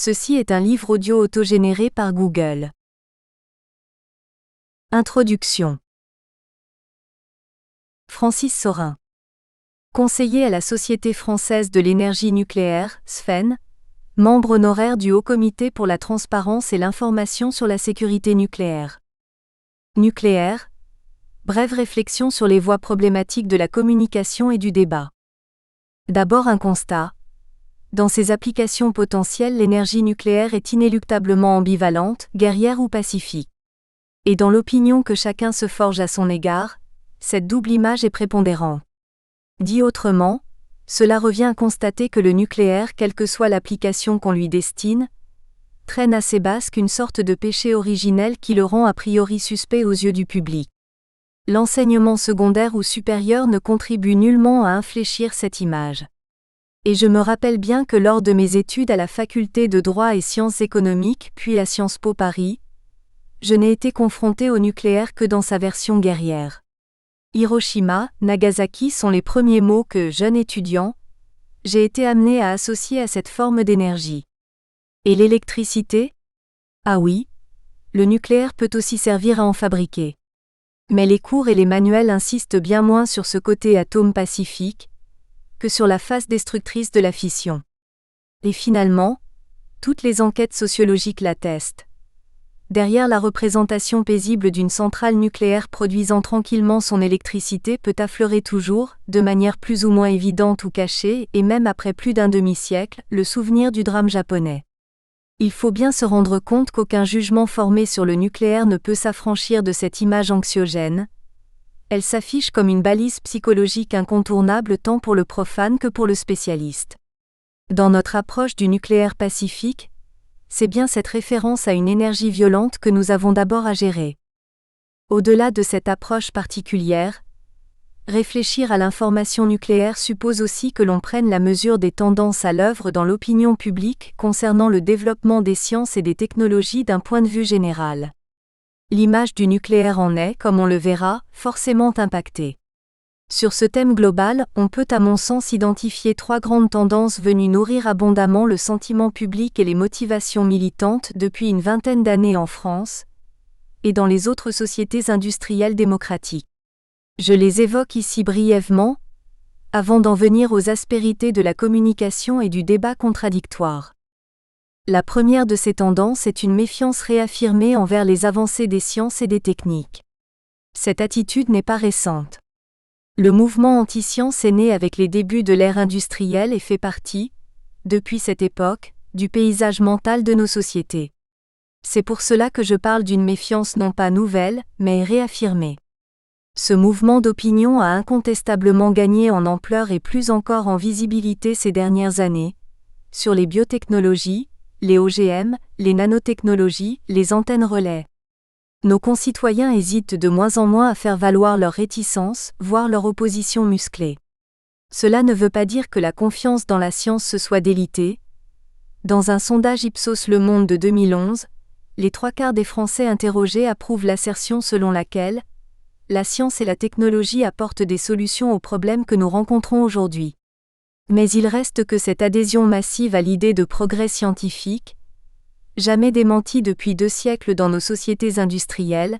Ceci est un livre audio autogénéré par Google. Introduction. Francis Saurin. Conseiller à la Société française de l'énergie nucléaire, SFEN, membre honoraire du Haut Comité pour la transparence et l'information sur la sécurité nucléaire. Nucléaire. Brève réflexion sur les voies problématiques de la communication et du débat. D'abord un constat. Dans ses applications potentielles, l'énergie nucléaire est inéluctablement ambivalente, guerrière ou pacifique. Et dans l'opinion que chacun se forge à son égard, cette double image est prépondérante. Dit autrement, cela revient à constater que le nucléaire, quelle que soit l'application qu'on lui destine, traîne à ses basques une sorte de péché originel qui le rend a priori suspect aux yeux du public. L'enseignement secondaire ou supérieur ne contribue nullement à infléchir cette image. Et je me rappelle bien que lors de mes études à la faculté de droit et sciences économiques puis à Sciences Po Paris, je n'ai été confronté au nucléaire que dans sa version guerrière. Hiroshima, Nagasaki sont les premiers mots que, jeune étudiant, j'ai été amené à associer à cette forme d'énergie. Et l'électricité ? Ah oui, le nucléaire peut aussi servir à en fabriquer. Mais les cours et les manuels insistent bien moins sur ce côté atome pacifique que sur la phase destructrice de la fission. Et finalement, toutes les enquêtes sociologiques l'attestent. Derrière la représentation paisible d'une centrale nucléaire produisant tranquillement son électricité peut affleurer toujours, de manière plus ou moins évidente ou cachée, et même après plus d'un demi-siècle, le souvenir du drame japonais. Il faut bien se rendre compte qu'aucun jugement formé sur le nucléaire ne peut s'affranchir de cette image anxiogène. Elle s'affiche comme une balise psychologique incontournable tant pour le profane que pour le spécialiste. Dans notre approche du nucléaire pacifique, c'est bien cette référence à une énergie violente que nous avons d'abord à gérer. Au-delà de cette approche particulière, réfléchir à l'information nucléaire suppose aussi que l'on prenne la mesure des tendances à l'œuvre dans l'opinion publique concernant le développement des sciences et des technologies d'un point de vue général. L'image du nucléaire en est, comme on le verra, forcément impactée. Sur ce thème global, on peut à mon sens identifier trois grandes tendances venues nourrir abondamment le sentiment public et les motivations militantes depuis une vingtaine d'années en France et dans les autres sociétés industrielles démocratiques. Je les évoque ici brièvement, avant d'en venir aux aspérités de la communication et du débat contradictoire. La première de ces tendances est une méfiance réaffirmée envers les avancées des sciences et des techniques. Cette attitude n'est pas récente. Le mouvement anti-science est né avec les débuts de l'ère industrielle et fait partie, depuis cette époque, du paysage mental de nos sociétés. C'est pour cela que je parle d'une méfiance non pas nouvelle, mais réaffirmée. Ce mouvement d'opinion a incontestablement gagné en ampleur et plus encore en visibilité ces dernières années, sur les biotechnologies, les OGM, les nanotechnologies, les antennes relais. Nos concitoyens hésitent de moins en moins à faire valoir leur réticence, voire leur opposition musclée. Cela ne veut pas dire que la confiance dans la science se soit délitée. Dans un sondage Ipsos Le Monde de 2011, les 3/4 des Français interrogés approuvent l'assertion selon laquelle la science et la technologie apportent des solutions aux problèmes que nous rencontrons aujourd'hui. Mais il reste que cette adhésion massive à l'idée de progrès scientifique, jamais démentie depuis 2 siècles dans nos sociétés industrielles,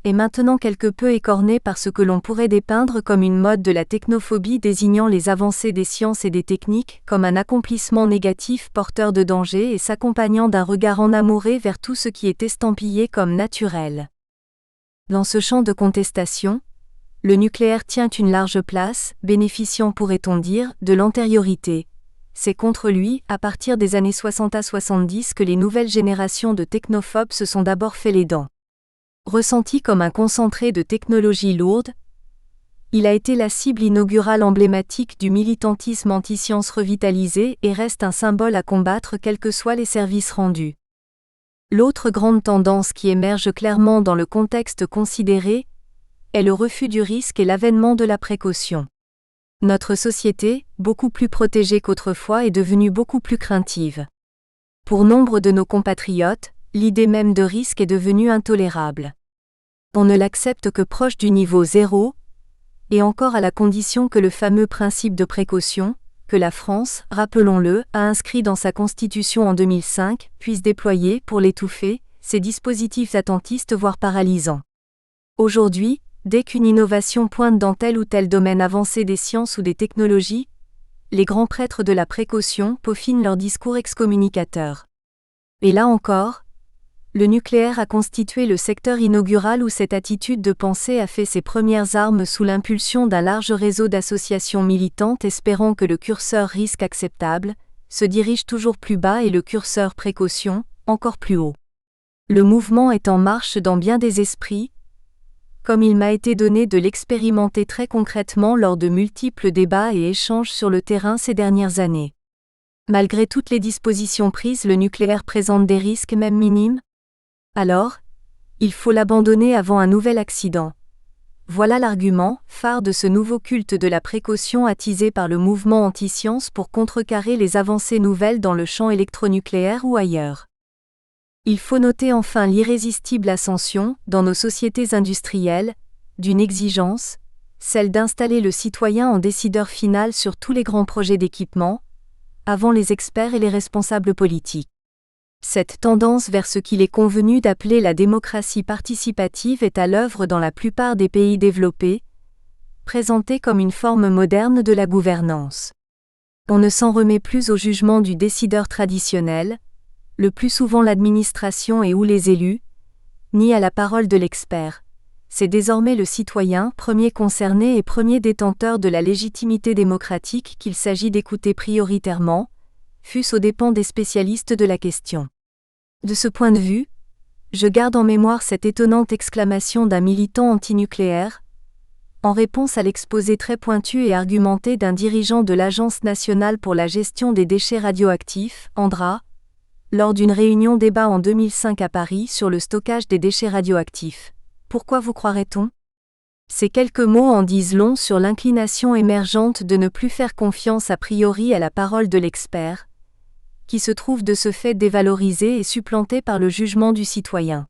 est maintenant quelque peu écornée par ce que l'on pourrait dépeindre comme une mode de la technophobie désignant les avancées des sciences et des techniques comme un accomplissement négatif porteur de danger et s'accompagnant d'un regard enamouré vers tout ce qui est estampillé comme naturel. Dans ce champ de contestation, le nucléaire tient une large place, bénéficiant, pourrait-on dire, de l'antériorité. C'est contre lui, à partir des années 60 à 70, que les nouvelles générations de technophobes se sont d'abord fait les dents. Ressenti comme un concentré de technologies lourdes, il a été la cible inaugurale emblématique du militantisme anti-science revitalisé et reste un symbole à combattre quels que soient les services rendus. L'autre grande tendance qui émerge clairement dans le contexte considéré est le refus du risque et l'avènement de la précaution. Notre société, beaucoup plus protégée qu'autrefois, est devenue beaucoup plus craintive. Pour nombre de nos compatriotes, l'idée même de risque est devenue intolérable. On ne l'accepte que proche du niveau 0, et encore à la condition que le fameux principe de précaution, que la France, rappelons-le, a inscrit dans sa constitution en 2005, puisse déployer, pour l'étouffer, ces dispositifs attentistes voire paralysants. Aujourd'hui, dès qu'une innovation pointe dans tel ou tel domaine avancé des sciences ou des technologies, les grands prêtres de la précaution peaufinent leur discours excommunicateur. Et là encore, le nucléaire a constitué le secteur inaugural où cette attitude de pensée a fait ses premières armes sous l'impulsion d'un large réseau d'associations militantes espérant que le curseur risque acceptable se dirige toujours plus bas et le curseur précaution encore plus haut. Le mouvement est en marche dans bien des esprits, comme il m'a été donné de l'expérimenter très concrètement lors de multiples débats et échanges sur le terrain ces dernières années. Malgré toutes les dispositions prises, le nucléaire présente des risques même minimes. Alors, il faut l'abandonner avant un nouvel accident. Voilà l'argument phare de ce nouveau culte de la précaution attisé par le mouvement anti-science pour contrecarrer les avancées nouvelles dans le champ électronucléaire ou ailleurs. Il faut noter enfin l'irrésistible ascension, dans nos sociétés industrielles, d'une exigence, celle d'installer le citoyen en décideur final sur tous les grands projets d'équipement, avant les experts et les responsables politiques. Cette tendance vers ce qu'il est convenu d'appeler la démocratie participative est à l'œuvre dans la plupart des pays développés, présentée comme une forme moderne de la gouvernance. On ne s'en remet plus au jugement du décideur traditionnel, le plus souvent l'administration et ou les élus, ni à la parole de l'expert. C'est désormais le citoyen, premier concerné et premier détenteur de la légitimité démocratique qu'il s'agit d'écouter prioritairement, fût-ce aux dépens des spécialistes de la question. De ce point de vue, je garde en mémoire cette étonnante exclamation d'un militant antinucléaire, en réponse à l'exposé très pointu et argumenté d'un dirigeant de l'Agence nationale pour la gestion des déchets radioactifs, ANDRA, lors d'une réunion débat en 2005 à Paris sur le stockage des déchets radioactifs. Pourquoi vous croirait-on ? Ces quelques mots en disent long sur l'inclination émergente de ne plus faire confiance a priori à la parole de l'expert, qui se trouve de ce fait dévalorisé et supplanté par le jugement du citoyen.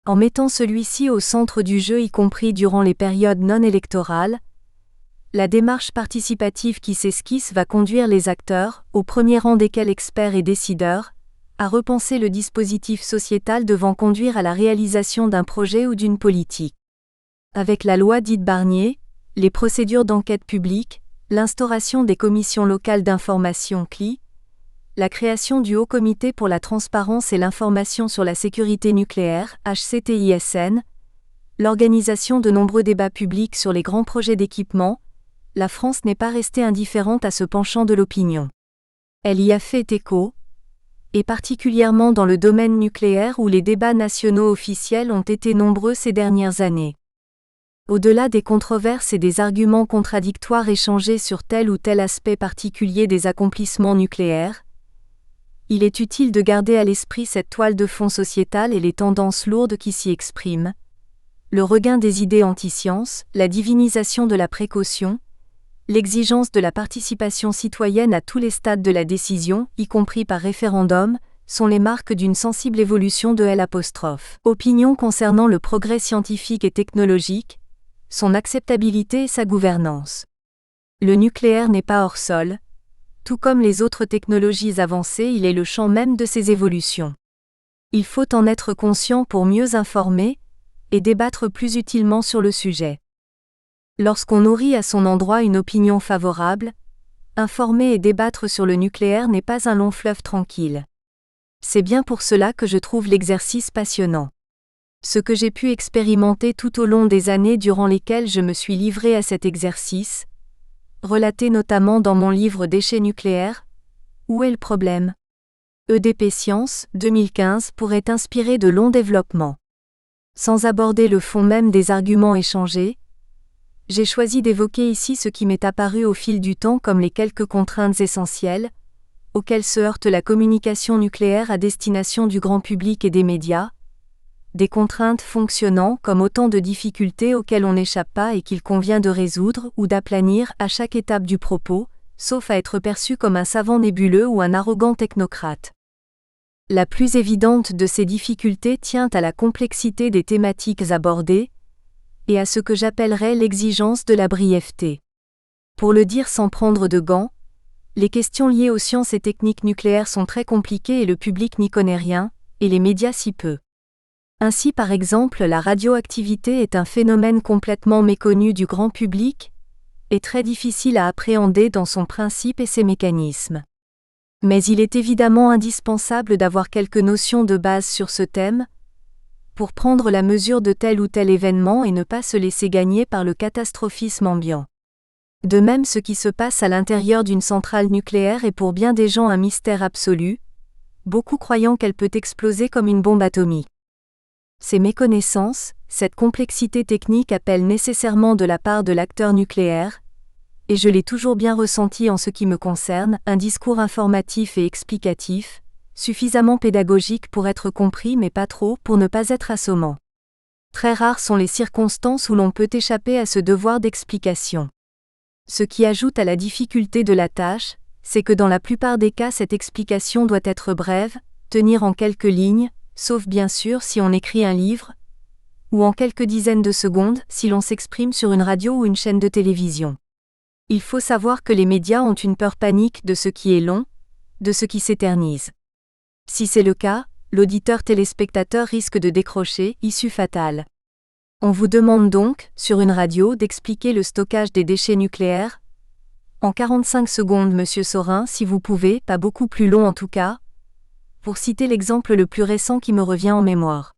En mettant celui-ci au centre du jeu y compris durant les périodes non électorales, la démarche participative qui s'esquisse va conduire les acteurs, au premier rang desquels experts et décideurs, à repenser le dispositif sociétal devant conduire à la réalisation d'un projet ou d'une politique. Avec la loi dite Barnier, les procédures d'enquête publique, l'instauration des commissions locales d'information CLI, la création du Haut Comité pour la transparence et l'information sur la sécurité nucléaire, HCTISN, l'organisation de nombreux débats publics sur les grands projets d'équipement, la France n'est pas restée indifférente à ce penchant de l'opinion. Elle y a fait écho, et particulièrement dans le domaine nucléaire où les débats nationaux officiels ont été nombreux ces dernières années. Au-delà des controverses et des arguments contradictoires échangés sur tel ou tel aspect particulier des accomplissements nucléaires, il est utile de garder à l'esprit cette toile de fond sociétale et les tendances lourdes qui s'y expriment, le regain des idées anti-science, la divinisation de la précaution, l'exigence de la participation citoyenne à tous les stades de la décision, y compris par référendum, sont les marques d'une sensible évolution de L'. Opinion concernant le progrès scientifique et technologique, son acceptabilité et sa gouvernance. Le nucléaire n'est pas hors sol. Tout comme les autres technologies avancées, il est le champ même de ces évolutions. Il faut en être conscient pour mieux informer et débattre plus utilement sur le sujet. Lorsqu'on nourrit à son endroit une opinion favorable, informer et débattre sur le nucléaire n'est pas un long fleuve tranquille. C'est bien pour cela que je trouve l'exercice passionnant. Ce que j'ai pu expérimenter tout au long des années durant lesquelles je me suis livré à cet exercice, relaté notamment dans mon livre Déchets nucléaires, Où est le problème ? EDP Science, 2015 pourrait inspirer de longs développements. Sans aborder le fond même des arguments échangés, j'ai choisi d'évoquer ici ce qui m'est apparu au fil du temps comme les quelques contraintes essentielles, auxquelles se heurte la communication nucléaire à destination du grand public et des médias, des contraintes fonctionnant comme autant de difficultés auxquelles on n'échappe pas et qu'il convient de résoudre ou d'aplanir à chaque étape du propos, sauf à être perçu comme un savant nébuleux ou un arrogant technocrate. La plus évidente de ces difficultés tient à la complexité des thématiques abordées, et à ce que j'appellerais l'exigence de la brièveté. Pour le dire sans prendre de gants, les questions liées aux sciences et techniques nucléaires sont très compliquées et le public n'y connaît rien, et les médias si peu. Ainsi par exemple la radioactivité est un phénomène complètement méconnu du grand public, et très difficile à appréhender dans son principe et ses mécanismes. Mais il est évidemment indispensable d'avoir quelques notions de base sur ce thème, pour prendre la mesure de tel ou tel événement et ne pas se laisser gagner par le catastrophisme ambiant. De même, ce qui se passe à l'intérieur d'une centrale nucléaire est pour bien des gens un mystère absolu, beaucoup croyant qu'elle peut exploser comme une bombe atomique. Ces méconnaissances, cette complexité technique appellent nécessairement de la part de l'acteur nucléaire, et je l'ai toujours bien ressenti en ce qui me concerne, un discours informatif et explicatif, suffisamment pédagogique pour être compris mais pas trop pour ne pas être assommant. Très rares sont les circonstances où l'on peut échapper à ce devoir d'explication. Ce qui ajoute à la difficulté de la tâche, c'est que dans la plupart des cas cette explication doit être brève, tenir en quelques lignes, sauf bien sûr si on écrit un livre, ou en quelques dizaines de secondes si l'on s'exprime sur une radio ou une chaîne de télévision. Il faut savoir que les médias ont une peur panique de ce qui est long, de ce qui s'éternise. Si c'est le cas, l'auditeur téléspectateur risque de décrocher, issue fatale. On vous demande donc, sur une radio, d'expliquer le stockage des déchets nucléaires. En 45 secondes, Monsieur Saurin, si vous pouvez, pas beaucoup plus long en tout cas, pour citer l'exemple le plus récent qui me revient en mémoire.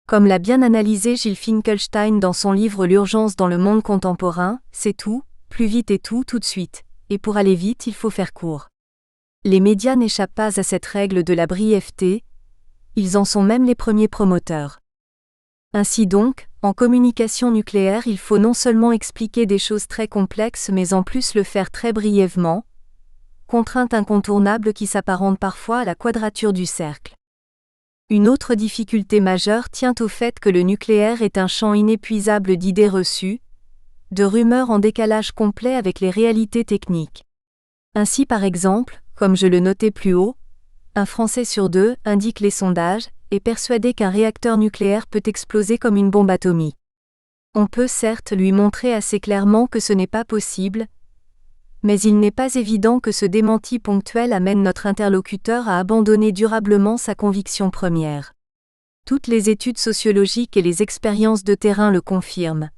Comme l'a bien analysé Gilles Finkelstein dans son livre L'urgence dans le monde contemporain, c'est tout, plus vite et tout de suite, et pour aller vite il faut faire court. Les médias n'échappent pas à cette règle de la brièveté, ils en sont même les premiers promoteurs. Ainsi donc, en communication nucléaire il faut non seulement expliquer des choses très complexes mais en plus le faire très brièvement, contrainte incontournable qui s'apparente parfois à la quadrature du cercle. Une autre difficulté majeure tient au fait que le nucléaire est un champ inépuisable d'idées reçues, de rumeurs en décalage complet avec les réalités techniques. Ainsi par exemple, comme je le notais plus haut, un Français sur 2, indique les sondages, est persuadé qu'un réacteur nucléaire peut exploser comme une bombe atomique. On peut certes lui montrer assez clairement que ce n'est pas possible, mais il n'est pas évident que ce démenti ponctuel amène notre interlocuteur à abandonner durablement sa conviction première. Toutes les études sociologiques et les expériences de terrain le confirment.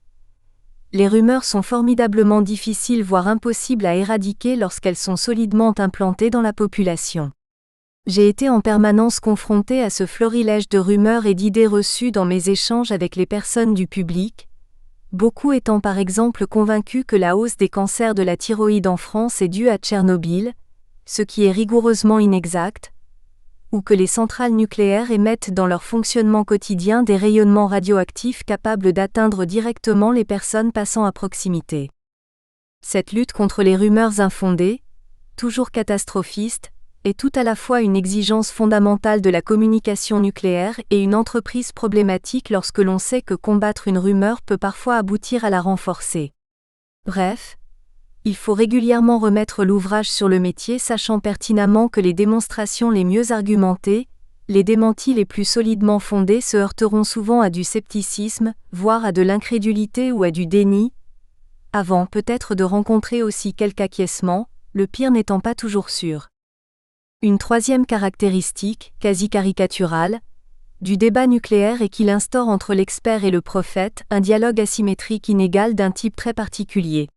Les rumeurs sont formidablement difficiles voire impossibles à éradiquer lorsqu'elles sont solidement implantées dans la population. J'ai été en permanence confronté à ce florilège de rumeurs et d'idées reçues dans mes échanges avec les personnes du public, beaucoup étant par exemple convaincus que la hausse des cancers de la thyroïde en France est due à Tchernobyl, ce qui est rigoureusement inexact, ou que les centrales nucléaires émettent dans leur fonctionnement quotidien des rayonnements radioactifs capables d'atteindre directement les personnes passant à proximité. Cette lutte contre les rumeurs infondées, toujours catastrophistes, est tout à la fois une exigence fondamentale de la communication nucléaire et une entreprise problématique lorsque l'on sait que combattre une rumeur peut parfois aboutir à la renforcer. Bref, il faut régulièrement remettre l'ouvrage sur le métier sachant pertinemment que les démonstrations les mieux argumentées, les démentis les plus solidement fondés se heurteront souvent à du scepticisme, voire à de l'incrédulité ou à du déni, avant peut-être de rencontrer aussi quelque acquiescement, le pire n'étant pas toujours sûr. Une troisième caractéristique, quasi caricaturale, du débat nucléaire est qu'il instaure entre l'expert et le prophète un dialogue asymétrique inégal d'un type très particulier.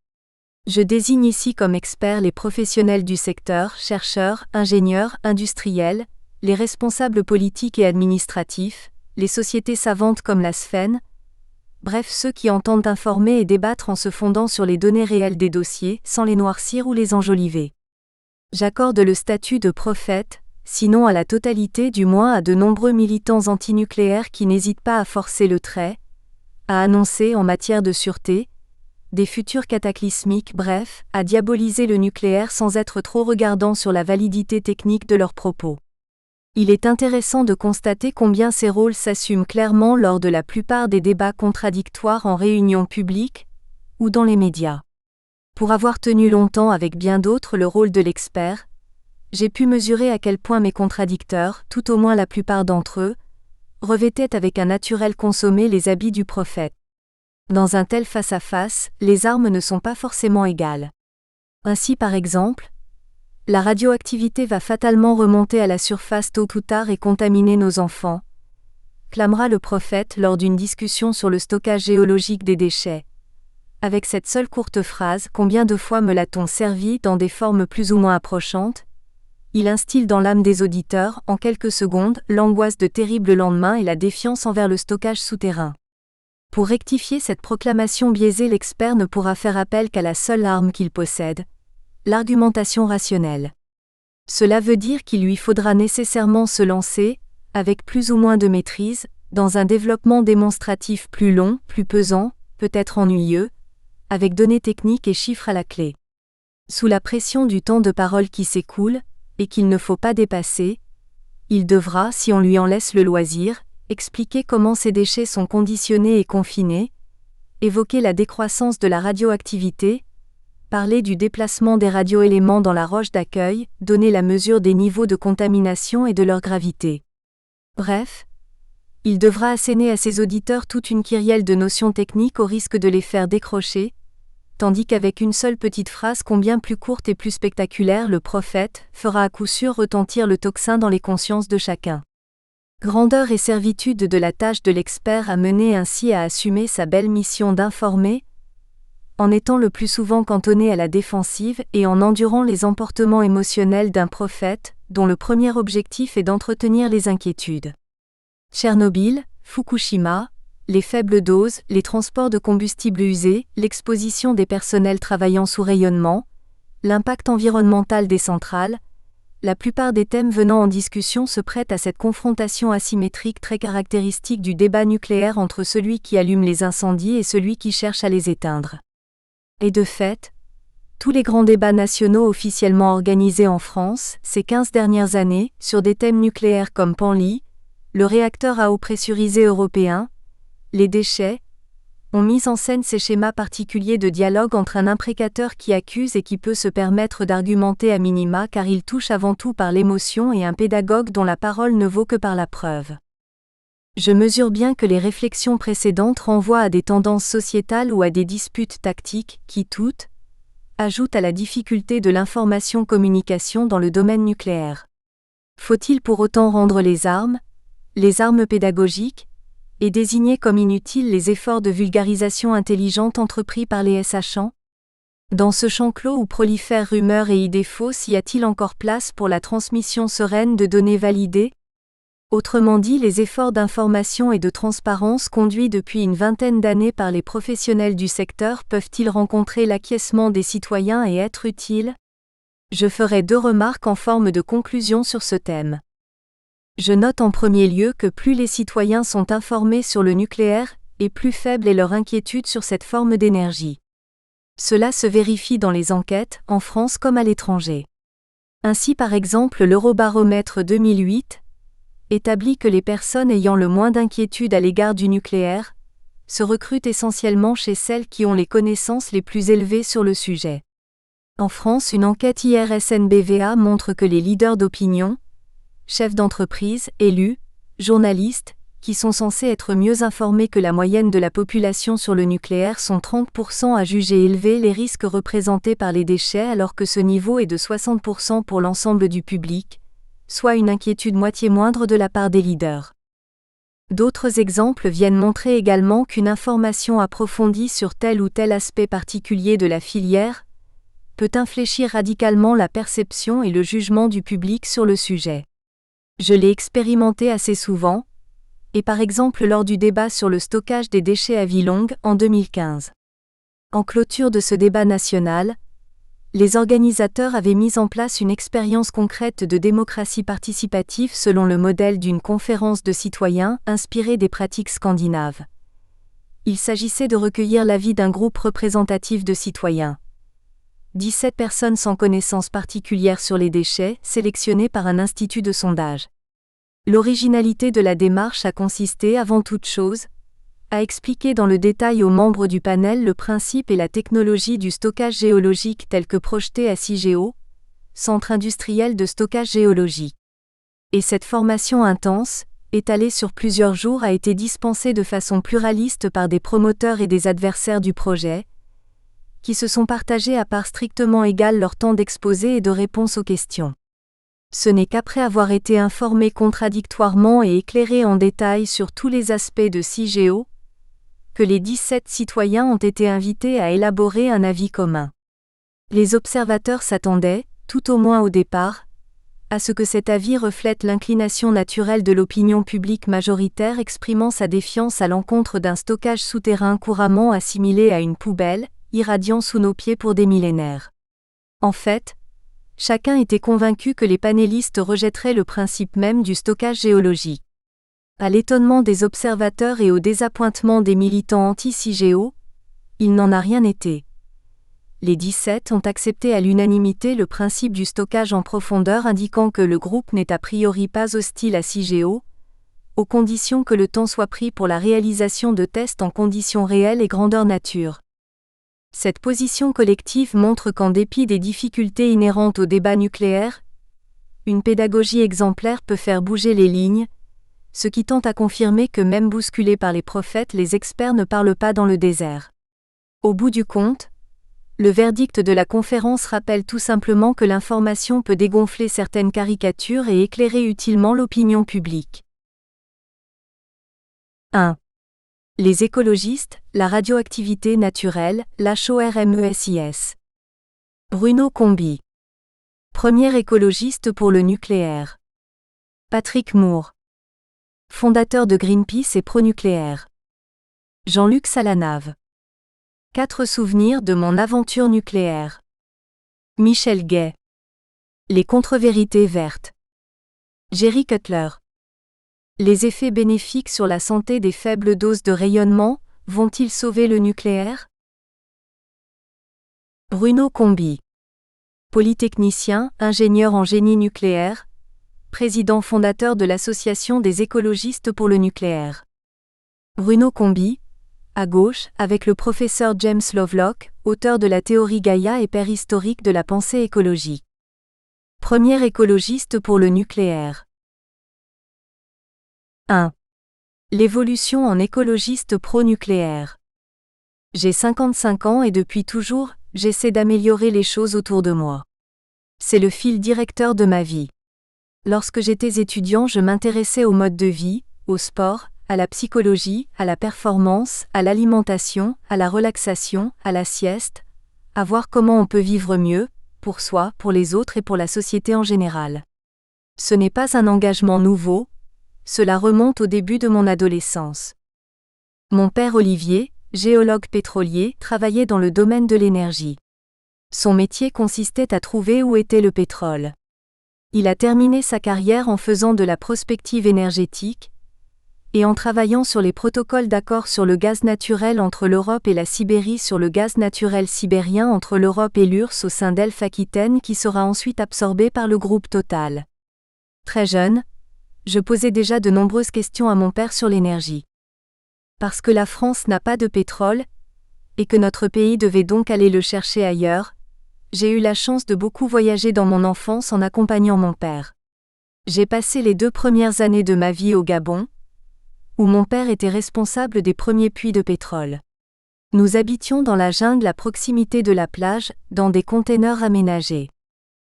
Je désigne ici comme experts les professionnels du secteur, chercheurs, ingénieurs, industriels, les responsables politiques et administratifs, les sociétés savantes comme la SFEN, bref ceux qui entendent informer et débattre en se fondant sur les données réelles des dossiers, sans les noircir ou les enjoliver. J'accorde le statut de prophète, sinon à la totalité du moins à de nombreux militants antinucléaires qui n'hésitent pas à forcer le trait, à annoncer en matière de sûreté, des futurs cataclysmiques, bref, à diaboliser le nucléaire sans être trop regardants sur la validité technique de leurs propos. Il est intéressant de constater combien ces rôles s'assument clairement lors de la plupart des débats contradictoires en réunion publique ou dans les médias. Pour avoir tenu longtemps avec bien d'autres le rôle de l'expert, j'ai pu mesurer à quel point mes contradicteurs, tout au moins la plupart d'entre eux, revêtaient avec un naturel consommé les habits du prophète. Dans un tel face-à-face, les armes ne sont pas forcément égales. Ainsi par exemple, La radioactivité va fatalement remonter à la surface tôt ou tard et contaminer nos enfants, clamera le prophète lors d'une discussion sur le stockage géologique des déchets. Avec cette seule courte phrase, combien de fois me l'a-t-on servi dans des formes plus ou moins approchantes? Il instille dans l'âme des auditeurs, en quelques secondes, l'angoisse de terribles lendemains et la défiance envers le stockage souterrain. Pour rectifier cette proclamation biaisée, l'expert ne pourra faire appel qu'à la seule arme qu'il possède, l'argumentation rationnelle. Cela veut dire qu'il lui faudra nécessairement se lancer, avec plus ou moins de maîtrise, dans un développement démonstratif plus long, plus pesant, peut-être ennuyeux, avec données techniques et chiffres à la clé. Sous la pression du temps de parole qui s'écoule, et qu'il ne faut pas dépasser, il devra, si on lui en laisse le loisir, expliquer comment ces déchets sont conditionnés et confinés, évoquer la décroissance de la radioactivité, parler du déplacement des radioéléments dans la roche d'accueil, donner la mesure des niveaux de contamination et de leur gravité. Bref, il devra asséner à ses auditeurs toute une kyrielle de notions techniques au risque de les faire décrocher, tandis qu'avec une seule petite phrase combien plus courte et plus spectaculaire, le prophète fera à coup sûr retentir le tocsin dans les consciences de chacun. Grandeur et servitude de la tâche de l'expert amené ainsi à assumer sa belle mission d'informer, en étant le plus souvent cantonné à la défensive et en endurant les emportements émotionnels d'un prophète, dont le premier objectif est d'entretenir les inquiétudes. Tchernobyl, Fukushima, les faibles doses, les transports de combustibles usés, l'exposition des personnels travaillant sous rayonnement, l'impact environnemental des centrales, la plupart des thèmes venant en discussion se prêtent à cette confrontation asymétrique très caractéristique du débat nucléaire entre celui qui allume les incendies et celui qui cherche à les éteindre. Et de fait, tous les grands débats nationaux officiellement organisés en France, ces 15 dernières années, sur des thèmes nucléaires comme Penly, le réacteur à eau pressurisée européen, les déchets, ont mis en scène ces schémas particuliers de dialogue entre un imprécateur qui accuse et qui peut se permettre d'argumenter à minima car il touche avant tout par l'émotion et un pédagogue dont la parole ne vaut que par la preuve. Je mesure bien que les réflexions précédentes renvoient à des tendances sociétales ou à des disputes tactiques qui toutes ajoutent à la difficulté de l'information-communication dans le domaine nucléaire. Faut-il pour autant rendre les armes pédagogiques, et désigner comme inutiles les efforts de vulgarisation intelligente entrepris par les sachants? Dans ce champ clos où prolifèrent rumeurs et idées fausses, y a-t-il encore place pour la transmission sereine de données validées? Autrement dit, les efforts d'information et de transparence conduits depuis une vingtaine d'années par les professionnels du secteur peuvent-ils rencontrer l'acquiescement des citoyens et être utiles? Je ferai 2 remarques en forme de conclusion sur ce thème. Je note en premier lieu que plus les citoyens sont informés sur le nucléaire, et plus faible est leur inquiétude sur cette forme d'énergie. Cela se vérifie dans les enquêtes, en France comme à l'étranger. Ainsi par exemple l'Eurobaromètre 2008 établit que les personnes ayant le moins d'inquiétude à l'égard du nucléaire se recrutent essentiellement chez celles qui ont les connaissances les plus élevées sur le sujet. En France, une enquête IRSN-BVA montre que les leaders d'opinion, chefs d'entreprise, élus, journalistes, qui sont censés être mieux informés que la moyenne de la population sur le nucléaire sont 30% à juger élevés les risques représentés par les déchets alors que ce niveau est de 60% pour l'ensemble du public, soit une inquiétude moitié moindre de la part des leaders. D'autres exemples viennent montrer également qu'une information approfondie sur tel ou tel aspect particulier de la filière peut infléchir radicalement la perception et le jugement du public sur le sujet. Je l'ai expérimenté assez souvent, et par exemple lors du débat sur le stockage des déchets à vie longue en 2015. En clôture de ce débat national, les organisateurs avaient mis en place une expérience concrète de démocratie participative selon le modèle d'une conférence de citoyens inspirée des pratiques scandinaves. Il s'agissait de recueillir l'avis d'un groupe représentatif de citoyens. 17 personnes sans connaissance particulière sur les déchets, sélectionnées par un institut de sondage. L'originalité de la démarche a consisté, avant toute chose, à expliquer dans le détail aux membres du panel le principe et la technologie du stockage géologique tel que projeté à CIGEO, Centre industriel de stockage géologique. Et cette formation intense, étalée sur plusieurs jours, a été dispensée de façon pluraliste par des promoteurs et des adversaires du projet, qui se sont partagés à parts strictement égales leur temps d'exposé et de réponse aux questions. Ce n'est qu'après avoir été informés contradictoirement et éclairés en détail sur tous les aspects de CIGEO, que les 17 citoyens ont été invités à élaborer un avis commun. Les observateurs s'attendaient, tout au moins au départ, à ce que cet avis reflète l'inclination naturelle de l'opinion publique majoritaire exprimant sa défiance à l'encontre d'un stockage souterrain couramment assimilé à une poubelle, irradiant sous nos pieds pour des millénaires. En fait, chacun était convaincu que les panélistes rejetteraient le principe même du stockage géologique. À l'étonnement des observateurs et au désappointement des militants anti-CIGEO, il n'en a rien été. Les 17 ont accepté à l'unanimité le principe du stockage en profondeur indiquant que le groupe n'est a priori pas hostile à CIGEO, aux conditions que le temps soit pris pour la réalisation de tests en conditions réelles et grandeur nature. Cette position collective montre qu'en dépit des difficultés inhérentes au débat nucléaire, une pédagogie exemplaire peut faire bouger les lignes, ce qui tend à confirmer que même bousculés par les prophètes, les experts ne parlent pas dans le désert. Au bout du compte, le verdict de la conférence rappelle tout simplement que l'information peut dégonfler certaines caricatures et éclairer utilement l'opinion publique. 1. Les écologistes, la radioactivité naturelle, l'HORMESIS. Bruno Combi. Premier écologiste pour le nucléaire. Patrick Moore. Fondateur de Greenpeace et pro-nucléaire. Jean-Luc Salanave. 4 souvenirs de mon aventure nucléaire. Michel Gay. Les contre-vérités vertes. Jerry Cutler. Les effets bénéfiques sur la santé des faibles doses de rayonnement, vont-ils sauver le nucléaire? Bruno Combi. Polytechnicien, ingénieur en génie nucléaire, président fondateur de l'Association des écologistes pour le nucléaire. Bruno Combi, à gauche, avec le professeur James Lovelock, auteur de la théorie Gaïa et père historique de la pensée écologique. Premier écologiste pour le nucléaire. 1. L'évolution en écologiste pro-nucléaire. J'ai 55 ans et depuis toujours, j'essaie d'améliorer les choses autour de moi. C'est le fil directeur de ma vie. Lorsque j'étais étudiant, je m'intéressais au mode de vie, au sport, à la psychologie, à la performance, à l'alimentation, à la relaxation, à la sieste, à voir comment on peut vivre mieux, pour soi, pour les autres et pour la société en général. Ce n'est pas un engagement nouveau, cela remonte au début de mon adolescence. Mon père Olivier, géologue pétrolier, travaillait dans le domaine de l'énergie. Son métier consistait à trouver où était le pétrole. Il a terminé sa carrière en faisant de la prospective énergétique, et en travaillant sur les protocoles d'accord sur le gaz naturel entre l'Europe et la Sibérie, sur le gaz naturel sibérien entre l'Europe et l'URSS au sein d'Elf Aquitaine qui sera ensuite absorbé par le groupe Total. Très jeune, je posais déjà de nombreuses questions à mon père sur l'énergie. Parce que la France n'a pas de pétrole, et que notre pays devait donc aller le chercher ailleurs, j'ai eu la chance de beaucoup voyager dans mon enfance en accompagnant mon père. J'ai passé les 2 premières années de ma vie au Gabon, où mon père était responsable des premiers puits de pétrole. Nous habitions dans la jungle à proximité de la plage, dans des containers aménagés.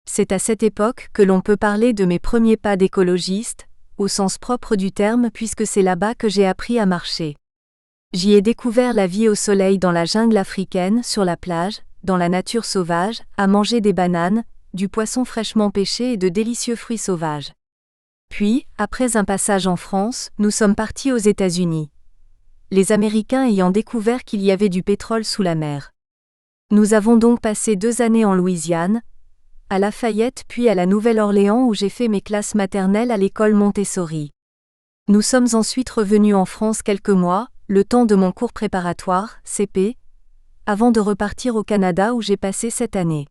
C'est à cette époque que l'on peut parler de mes premiers pas d'écologiste, au sens propre du terme puisque c'est là-bas que j'ai appris à marcher. J'y ai découvert la vie au soleil dans la jungle africaine, sur la plage, dans la nature sauvage, à manger des bananes, du poisson fraîchement pêché et de délicieux fruits sauvages. Puis, après un passage en France, nous sommes partis aux États-Unis. Les Américains ayant découvert qu'il y avait du pétrole sous la mer. Nous avons donc passé 2 années en Louisiane, à Lafayette puis à la Nouvelle-Orléans où j'ai fait mes classes maternelles à l'école Montessori. Nous sommes ensuite revenus en France quelques mois, le temps de mon cours préparatoire, CP, avant de repartir au Canada où j'ai passé 7 années.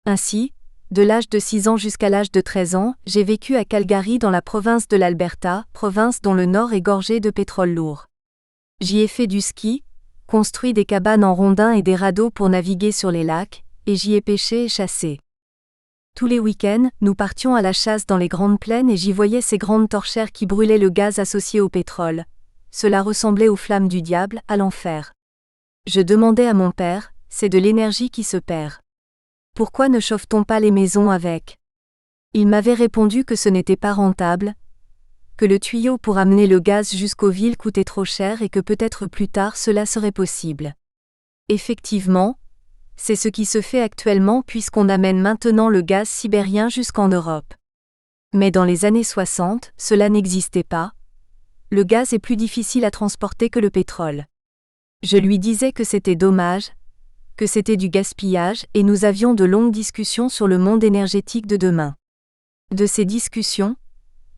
Ainsi, de l'âge de 6 ans jusqu'à l'âge de 13 ans, j'ai vécu à Calgary dans la province de l'Alberta, province dont le nord est gorgé de pétrole lourd. J'y ai fait du ski, construit des cabanes en rondins et des radeaux pour naviguer sur les lacs, et j'y ai pêché et chassé. Tous les week-ends, nous partions à la chasse dans les grandes plaines et j'y voyais ces grandes torchères qui brûlaient le gaz associé au pétrole. Cela ressemblait aux flammes du diable, à l'enfer. Je demandais à mon père, c'est de l'énergie qui se perd. Pourquoi ne chauffe-t-on pas les maisons avec ? Il m'avait répondu que ce n'était pas rentable, que le tuyau pour amener le gaz jusqu'aux villes coûtait trop cher et que peut-être plus tard cela serait possible. Effectivement, c'est ce qui se fait actuellement puisqu'on amène maintenant le gaz sibérien jusqu'en Europe. Mais dans les années 60, cela n'existait pas. Le gaz est plus difficile à transporter que le pétrole. Je lui disais que c'était dommage, que c'était du gaspillage et nous avions de longues discussions sur le monde énergétique de demain. De ces discussions,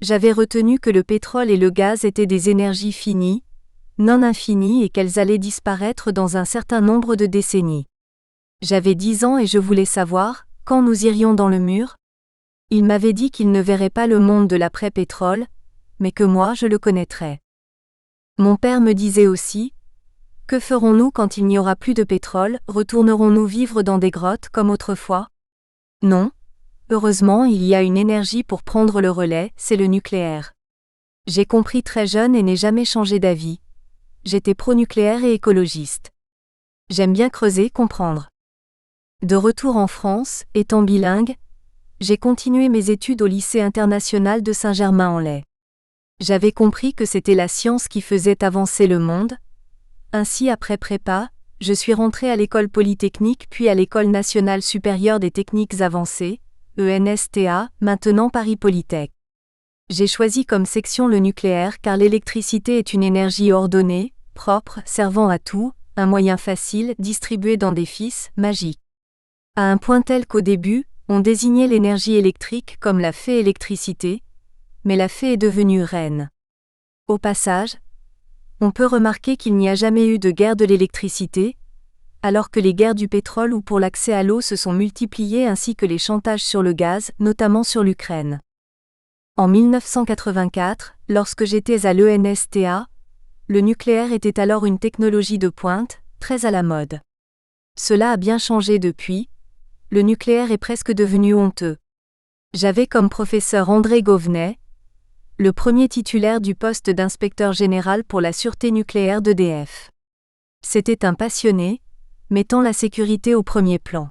j'avais retenu que le pétrole et le gaz étaient des énergies finies, non infinies et qu'elles allaient disparaître dans un certain nombre de décennies. J'avais 10 ans et je voulais savoir, quand nous irions dans le mur. Il m'avait dit qu'il ne verrait pas le monde de l'après-pétrole, mais que moi je le connaîtrais. Mon père me disait aussi, que ferons-nous quand il n'y aura plus de pétrole, retournerons-nous vivre dans des grottes comme autrefois ? Non. Heureusement, il y a une énergie pour prendre le relais, c'est le nucléaire. J'ai compris très jeune et n'ai jamais changé d'avis. J'étais pro-nucléaire et écologiste. J'aime bien creuser, comprendre. De retour en France, étant bilingue, j'ai continué mes études au lycée international de Saint-Germain-en-Laye. J'avais compris que c'était la science qui faisait avancer le monde. Ainsi après prépa, je suis rentrée à l'école polytechnique puis à l'école nationale supérieure des techniques avancées, ENSTA, maintenant Paris Polytech. J'ai choisi comme section le nucléaire car l'électricité est une énergie ordonnée, propre, servant à tout, un moyen facile, distribué dans des fils, magique. À un point tel qu'au début, on désignait l'énergie électrique comme la fée électricité, mais la fée est devenue reine. Au passage, on peut remarquer qu'il n'y a jamais eu de guerre de l'électricité, alors que les guerres du pétrole ou pour l'accès à l'eau se sont multipliées ainsi que les chantages sur le gaz, notamment sur l'Ukraine. En 1984, lorsque j'étais à l'ENSTA, le nucléaire était alors une technologie de pointe, très à la mode. Cela a bien changé depuis, le nucléaire est presque devenu honteux. J'avais comme professeur André Gauvenet, le premier titulaire du poste d'inspecteur général pour la sûreté nucléaire d'EDF. C'était un passionné, mettant la sécurité au premier plan.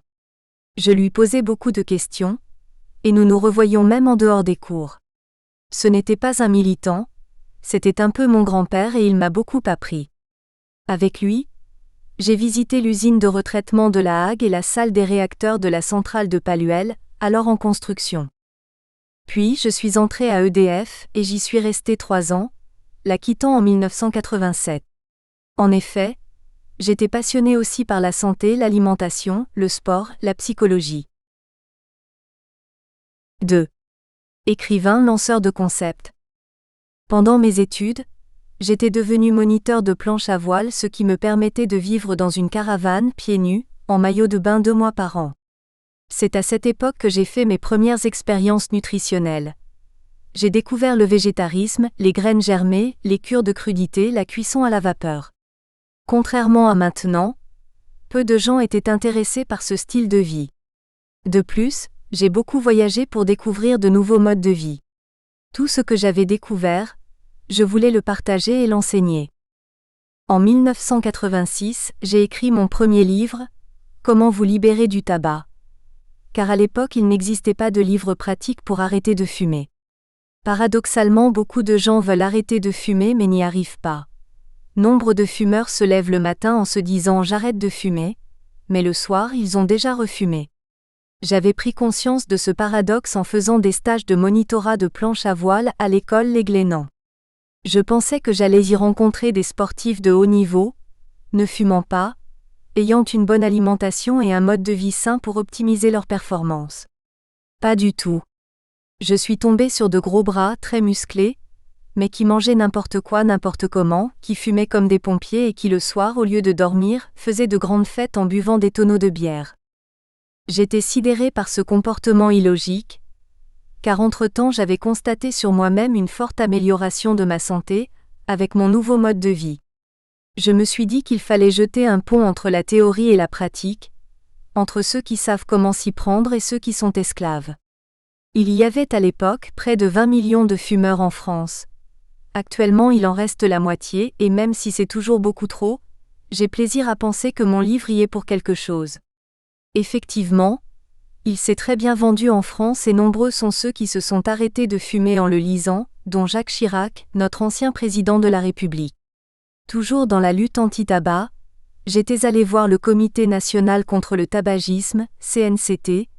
Je lui posais beaucoup de questions, et nous nous revoyions même en dehors des cours. Ce n'était pas un militant, c'était un peu mon grand-père et il m'a beaucoup appris. Avec lui, j'ai visité l'usine de retraitement de La Hague et la salle des réacteurs de la centrale de Paluel, alors en construction. Puis je suis entrée à EDF et j'y suis restée 3 ans, la quittant en 1987. En effet, j'étais passionnée aussi par la santé, l'alimentation, le sport, la psychologie. 2. Écrivain, lanceur de concepts. Pendant mes études, j'étais devenu moniteur de planche à voile, ce qui me permettait de vivre dans une caravane, pieds nus, en maillot de bain 2 mois par an. C'est à cette époque que j'ai fait mes premières expériences nutritionnelles. J'ai découvert le végétarisme, les graines germées, les cures de crudité, la cuisson à la vapeur. Contrairement à maintenant, peu de gens étaient intéressés par ce style de vie. De plus, j'ai beaucoup voyagé pour découvrir de nouveaux modes de vie. Tout ce que j'avais découvert, je voulais le partager et l'enseigner. En 1986, j'ai écrit mon premier livre, Comment vous libérer du tabac. Car à l'époque il n'existait pas de livre pratique pour arrêter de fumer. Paradoxalement, beaucoup de gens veulent arrêter de fumer mais n'y arrivent pas. Nombre de fumeurs se lèvent le matin en se disant « j'arrête de fumer », mais le soir ils ont déjà refumé. J'avais pris conscience de ce paradoxe en faisant des stages de monitorat de planche à voile à l'école Les Glénans. Je pensais que j'allais y rencontrer des sportifs de haut niveau, ne fumant pas, ayant une bonne alimentation et un mode de vie sain pour optimiser leur performance. Pas du tout. Je suis tombée sur de gros bras très musclés, mais qui mangeaient n'importe quoi n'importe comment, qui fumaient comme des pompiers et qui le soir au lieu de dormir, faisaient de grandes fêtes en buvant des tonneaux de bière. J'étais sidérée par ce comportement illogique, car entre-temps j'avais constaté sur moi-même une forte amélioration de ma santé, avec mon nouveau mode de vie. Je me suis dit qu'il fallait jeter un pont entre la théorie et la pratique, entre ceux qui savent comment s'y prendre et ceux qui sont esclaves. Il y avait à l'époque près de 20 millions de fumeurs en France. Actuellement il en reste la moitié et même si c'est toujours beaucoup trop, j'ai plaisir à penser que mon livre y est pour quelque chose. Effectivement, il s'est très bien vendu en France et nombreux sont ceux qui se sont arrêtés de fumer en le lisant, dont Jacques Chirac, notre ancien président de la République. Toujours dans la lutte anti-tabac, j'étais allé voir le Comité national contre le tabagisme, CNCT,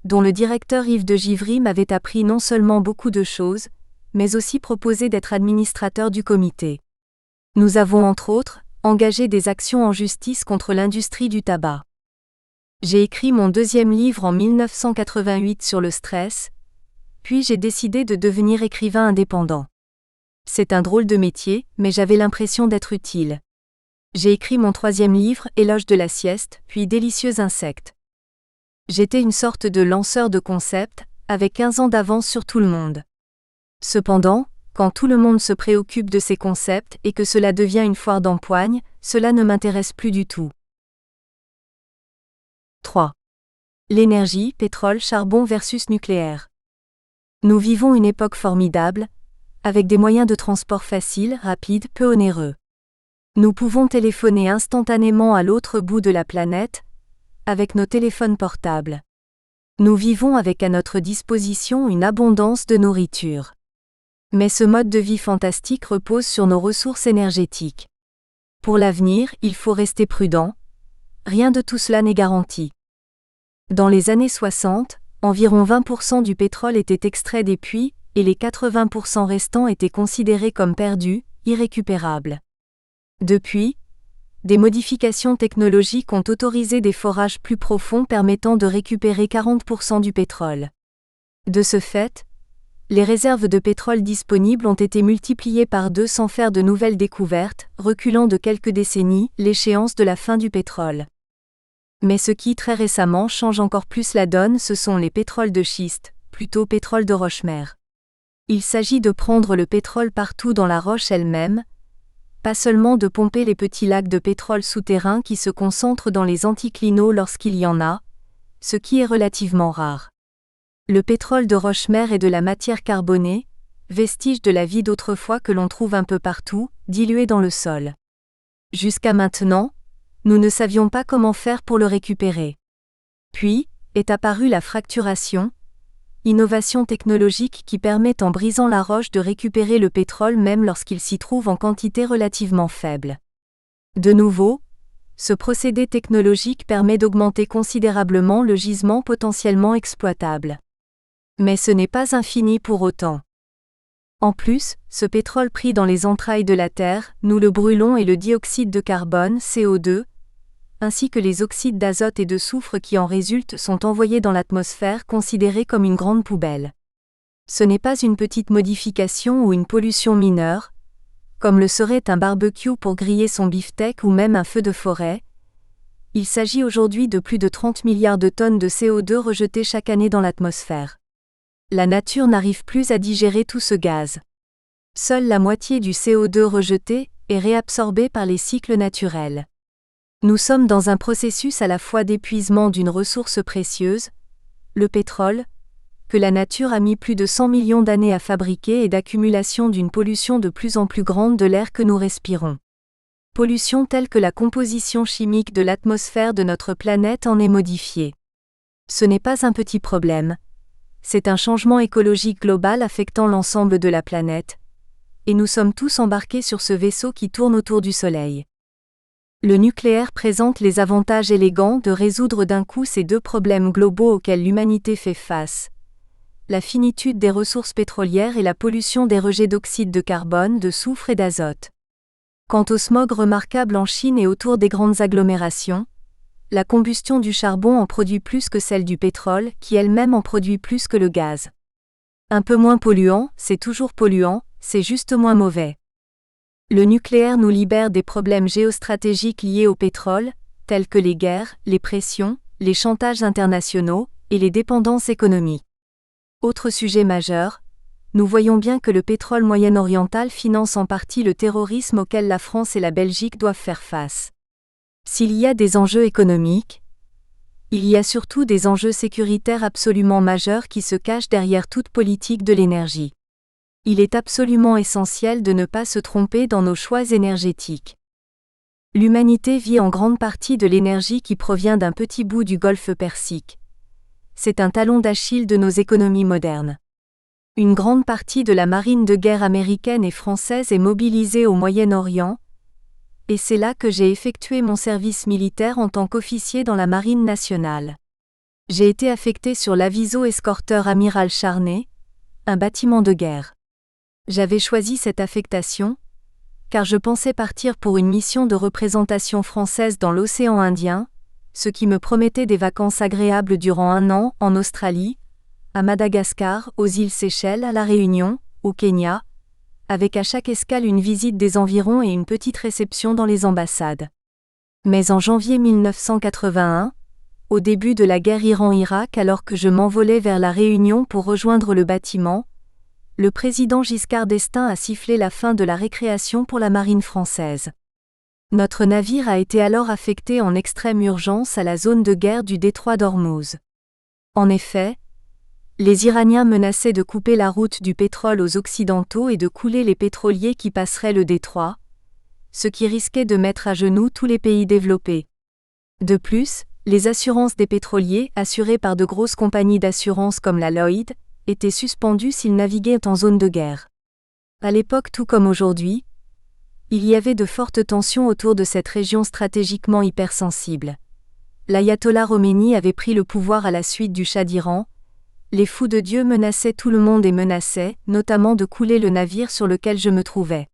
dont le directeur Yves de Givry m'avait appris non seulement beaucoup de choses, mais aussi proposé d'être administrateur du comité. Nous avons entre autres engagé des actions en justice contre l'industrie du tabac. J'ai écrit mon deuxième livre en 1988 sur le stress, puis j'ai décidé de devenir écrivain indépendant. C'est un drôle de métier, mais j'avais l'impression d'être utile. J'ai écrit mon troisième livre, Éloge de la sieste, puis Délicieux insectes. J'étais une sorte de lanceur de concepts, avec 15 ans d'avance sur tout le monde. Cependant, quand tout le monde se préoccupe de ces concepts et que cela devient une foire d'empoigne, cela ne m'intéresse plus du tout. 3. L'énergie, pétrole, charbon versus nucléaire. Nous vivons une époque formidable, avec des moyens de transport faciles, rapides, peu onéreux. Nous pouvons téléphoner instantanément à l'autre bout de la planète, avec nos téléphones portables. Nous vivons avec à notre disposition une abondance de nourriture. Mais ce mode de vie fantastique repose sur nos ressources énergétiques. Pour l'avenir, il faut rester prudent. Rien de tout cela n'est garanti. Dans les années 60, environ 20% du pétrole était extrait des puits, et les 80% restants étaient considérés comme perdus, irrécupérables. Depuis, des modifications technologiques ont autorisé des forages plus profonds permettant de récupérer 40% du pétrole. De ce fait, les réserves de pétrole disponibles ont été multipliées par 2 sans faire de nouvelles découvertes, reculant de quelques décennies l'échéance de la fin du pétrole. Mais ce qui, très récemment, change encore plus la donne, ce sont les pétroles de schiste, plutôt pétrole de roche-mère. Il s'agit de prendre le pétrole partout dans la roche elle-même, pas seulement de pomper les petits lacs de pétrole souterrain qui se concentrent dans les anticlinaux lorsqu'il y en a, ce qui est relativement rare. Le pétrole de roche-mère est de la matière carbonée, vestige de la vie d'autrefois que l'on trouve un peu partout, diluée dans le sol. Jusqu'à maintenant, nous ne savions pas comment faire pour le récupérer. Puis, est apparue la fracturation, innovation technologique qui permet en brisant la roche de récupérer le pétrole même lorsqu'il s'y trouve en quantité relativement faible. De nouveau, ce procédé technologique permet d'augmenter considérablement le gisement potentiellement exploitable. Mais ce n'est pas infini pour autant. En plus, ce pétrole pris dans les entrailles de la Terre, nous le brûlons et le dioxyde de carbone, CO2, ainsi que les oxydes d'azote et de soufre qui en résultent sont envoyés dans l'atmosphère considérés comme une grande poubelle. Ce n'est pas une petite modification ou une pollution mineure, comme le serait un barbecue pour griller son beefsteak ou même un feu de forêt. Il s'agit aujourd'hui de plus de 30 milliards de tonnes de CO2 rejetées chaque année dans l'atmosphère. La nature n'arrive plus à digérer tout ce gaz. Seule la moitié du CO2 rejeté est réabsorbée par les cycles naturels. Nous sommes dans un processus à la fois d'épuisement d'une ressource précieuse, le pétrole, que la nature a mis plus de 100 millions d'années à fabriquer et d'accumulation d'une pollution de plus en plus grande de l'air que nous respirons. Pollution telle que la composition chimique de l'atmosphère de notre planète en est modifiée. Ce n'est pas un petit problème, c'est un changement écologique global affectant l'ensemble de la planète, et nous sommes tous embarqués sur ce vaisseau qui tourne autour du Soleil. Le nucléaire présente les avantages élégants de résoudre d'un coup ces 2 problèmes globaux auxquels l'humanité fait face. La finitude des ressources pétrolières et la pollution des rejets d'oxyde de carbone, de soufre et d'azote. Quant au smog remarquable en Chine et autour des grandes agglomérations, la combustion du charbon en produit plus que celle du pétrole, qui elle-même en produit plus que le gaz. Un peu moins polluant, c'est toujours polluant, c'est juste moins mauvais. Le nucléaire nous libère des problèmes géostratégiques liés au pétrole, tels que les guerres, les pressions, les chantages internationaux et les dépendances économiques. Autre sujet majeur, nous voyons bien que le pétrole moyen-oriental finance en partie le terrorisme auquel la France et la Belgique doivent faire face. S'il y a des enjeux économiques, il y a surtout des enjeux sécuritaires absolument majeurs qui se cachent derrière toute politique de l'énergie. Il est absolument essentiel de ne pas se tromper dans nos choix énergétiques. L'humanité vit en grande partie de l'énergie qui provient d'un petit bout du golfe Persique. C'est un talon d'Achille de nos économies modernes. Une grande partie de la marine de guerre américaine et française est mobilisée au Moyen-Orient, et c'est là que j'ai effectué mon service militaire en tant qu'officier dans la marine nationale. J'ai été affecté sur l'aviso escorteur Amiral Charnay, un bâtiment de guerre. J'avais choisi cette affectation, car je pensais partir pour une mission de représentation française dans l'océan Indien, ce qui me promettait des vacances agréables durant 1 an en Australie, à Madagascar, aux îles Seychelles, à La Réunion, au Kenya, avec à chaque escale une visite des environs et une petite réception dans les ambassades. Mais en janvier 1981, au début de la guerre Iran-Irak, alors que je m'envolais vers La Réunion pour rejoindre le bâtiment, le président Giscard d'Estaing a sifflé la fin de la récréation pour la marine française. Notre navire a été alors affecté en extrême urgence à la zone de guerre du détroit d'Ormuz. En effet, les Iraniens menaçaient de couper la route du pétrole aux Occidentaux et de couler les pétroliers qui passeraient le détroit, ce qui risquait de mettre à genoux tous les pays développés. De plus, les assurances des pétroliers, assurées par de grosses compagnies d'assurance comme la Lloyd, étaient suspendues s'ils naviguaient en zone de guerre. À l'époque tout comme aujourd'hui, il y avait de fortes tensions autour de cette région stratégiquement hypersensible. L'ayatollah Khomeini avait pris le pouvoir à la suite du Shah d'Iran. Les fous de Dieu menaçaient tout le monde et menaçaient, notamment de couler le navire sur lequel je me trouvais.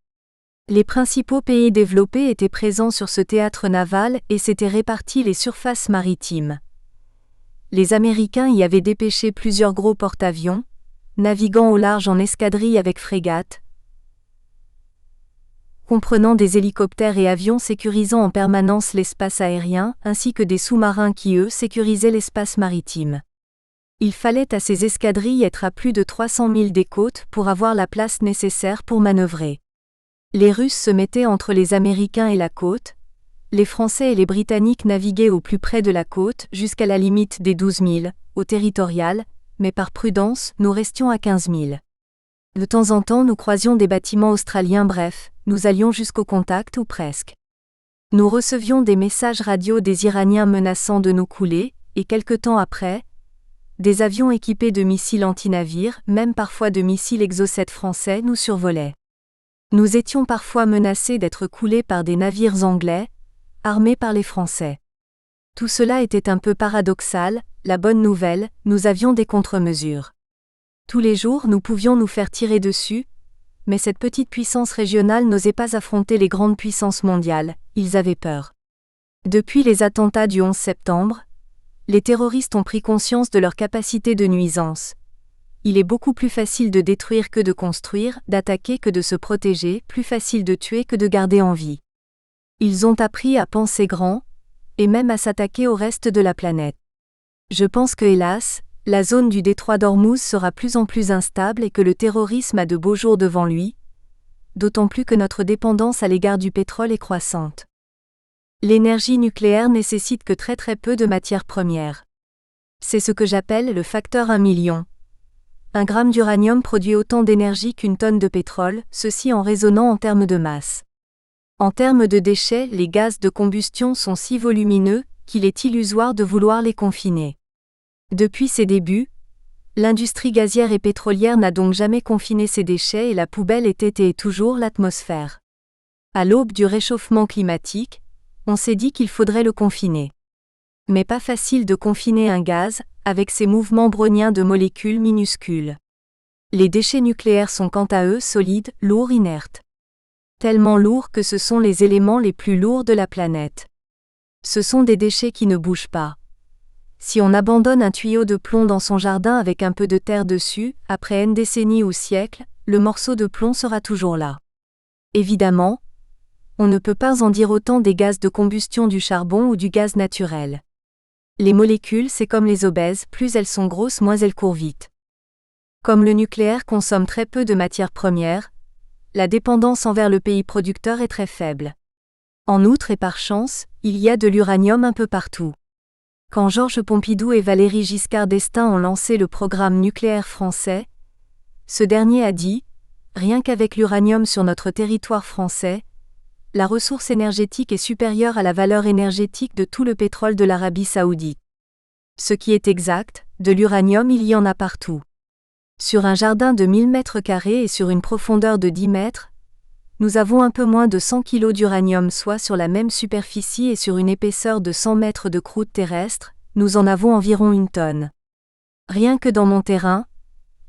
Les principaux pays développés étaient présents sur ce théâtre naval et s'étaient répartis les surfaces maritimes. Les Américains y avaient dépêché plusieurs gros porte-avions, naviguant au large en escadrille avec frégates, comprenant des hélicoptères et avions sécurisant en permanence l'espace aérien, ainsi que des sous-marins qui, eux, sécurisaient l'espace maritime. Il fallait à ces escadrilles être à plus de 300 milles des côtes pour avoir la place nécessaire pour manœuvrer. Les Russes se mettaient entre les Américains et la côte, les Français et les Britanniques naviguaient au plus près de la côte jusqu'à la limite des 12 milles, au territorial, mais par prudence, nous restions à 15 milles. De temps en temps nous croisions des bâtiments australiens, bref, nous allions jusqu'au contact ou presque. Nous recevions des messages radio des Iraniens menaçant de nous couler, et quelque temps après, des avions équipés de missiles anti-navires, même parfois de missiles Exocet français, nous survolaient. Nous étions parfois menacés d'être coulés par des navires anglais, armés par les Français. Tout cela était un peu paradoxal. La bonne nouvelle, nous avions des contre-mesures. Tous les jours nous pouvions nous faire tirer dessus, mais cette petite puissance régionale n'osait pas affronter les grandes puissances mondiales, ils avaient peur. Depuis les attentats du 11 septembre, les terroristes ont pris conscience de leur capacité de nuisance. Il est beaucoup plus facile de détruire que de construire, d'attaquer que de se protéger, plus facile de tuer que de garder en vie. Ils ont appris à penser grand, et même à s'attaquer au reste de la planète. Je pense que, hélas, la zone du détroit d'Ormuz sera plus en plus instable et que le terrorisme a de beaux jours devant lui, d'autant plus que notre dépendance à l'égard du pétrole est croissante. L'énergie nucléaire nécessite que très peu de matières premières. C'est ce que j'appelle le facteur 1 million. 1 gramme d'uranium produit autant d'énergie qu'une tonne de pétrole, ceci en raisonnant en termes de masse. En termes de déchets, les gaz de combustion sont si volumineux qu'il est illusoire de vouloir les confiner. Depuis ses débuts, l'industrie gazière et pétrolière n'a donc jamais confiné ses déchets et la poubelle était et est toujours l'atmosphère. À l'aube du réchauffement climatique, on s'est dit qu'il faudrait le confiner. Mais pas facile de confiner un gaz, avec ses mouvements browniens de molécules minuscules. Les déchets nucléaires sont quant à eux solides, lourds, inertes. Tellement lourds que ce sont les éléments les plus lourds de la planète. Ce sont des déchets qui ne bougent pas. Si on abandonne un tuyau de plomb dans son jardin avec un peu de terre dessus, après une décennie ou siècle, le morceau de plomb sera toujours là. Évidemment, on ne peut pas en dire autant des gaz de combustion du charbon ou du gaz naturel. Les molécules, c'est comme les obèses, plus elles sont grosses, moins elles courent vite. Comme le nucléaire consomme très peu de matières premières, la dépendance envers le pays producteur est très faible. En outre et par chance, il y a de l'uranium un peu partout. Quand Georges Pompidou et Valéry Giscard d'Estaing ont lancé le programme nucléaire français, ce dernier a dit « Rien qu'avec l'uranium sur notre territoire français, la ressource énergétique est supérieure à la valeur énergétique de tout le pétrole de l'Arabie saoudite. Ce qui est exact, de l'uranium il y en a partout. Sur un jardin de 1000 mètres carrés et sur une profondeur de 10 mètres, nous avons un peu moins de 100 kg d'uranium, soit sur la même superficie et sur une épaisseur de 100 mètres de croûte terrestre, nous en avons environ 1 tonne. Rien que dans mon terrain,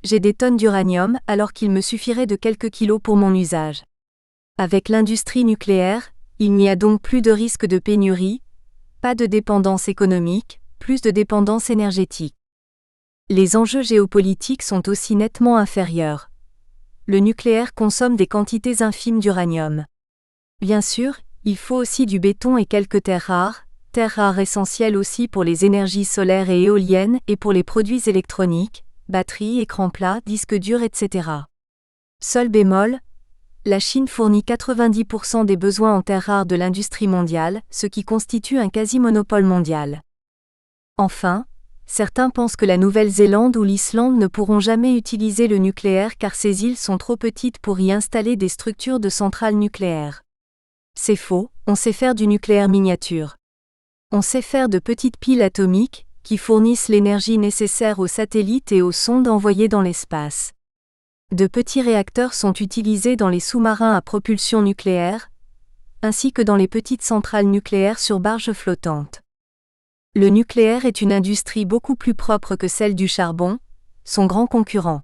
j'ai des tonnes d'uranium alors qu'il me suffirait de quelques kilos pour mon usage. Avec l'industrie nucléaire, il n'y a donc plus de risque de pénurie, pas de dépendance économique, plus de dépendance énergétique. Les enjeux géopolitiques sont aussi nettement inférieurs. Le nucléaire consomme des quantités infimes d'uranium. Bien sûr, il faut aussi du béton et quelques terres rares essentielles aussi pour les énergies solaires et éoliennes et pour les produits électroniques, batteries, écrans plats, disques durs, etc. Seul bémol, la Chine fournit 90% des besoins en terres rares de l'industrie mondiale, ce qui constitue un quasi-monopole mondial. Enfin, certains pensent que la Nouvelle-Zélande ou l'Islande ne pourront jamais utiliser le nucléaire car ces îles sont trop petites pour y installer des structures de centrales nucléaires. C'est faux, on sait faire du nucléaire miniature. On sait faire de petites piles atomiques, qui fournissent l'énergie nécessaire aux satellites et aux sondes envoyées dans l'espace. De petits réacteurs sont utilisés dans les sous-marins à propulsion nucléaire, ainsi que dans les petites centrales nucléaires sur barges flottantes. Le nucléaire est une industrie beaucoup plus propre que celle du charbon, son grand concurrent.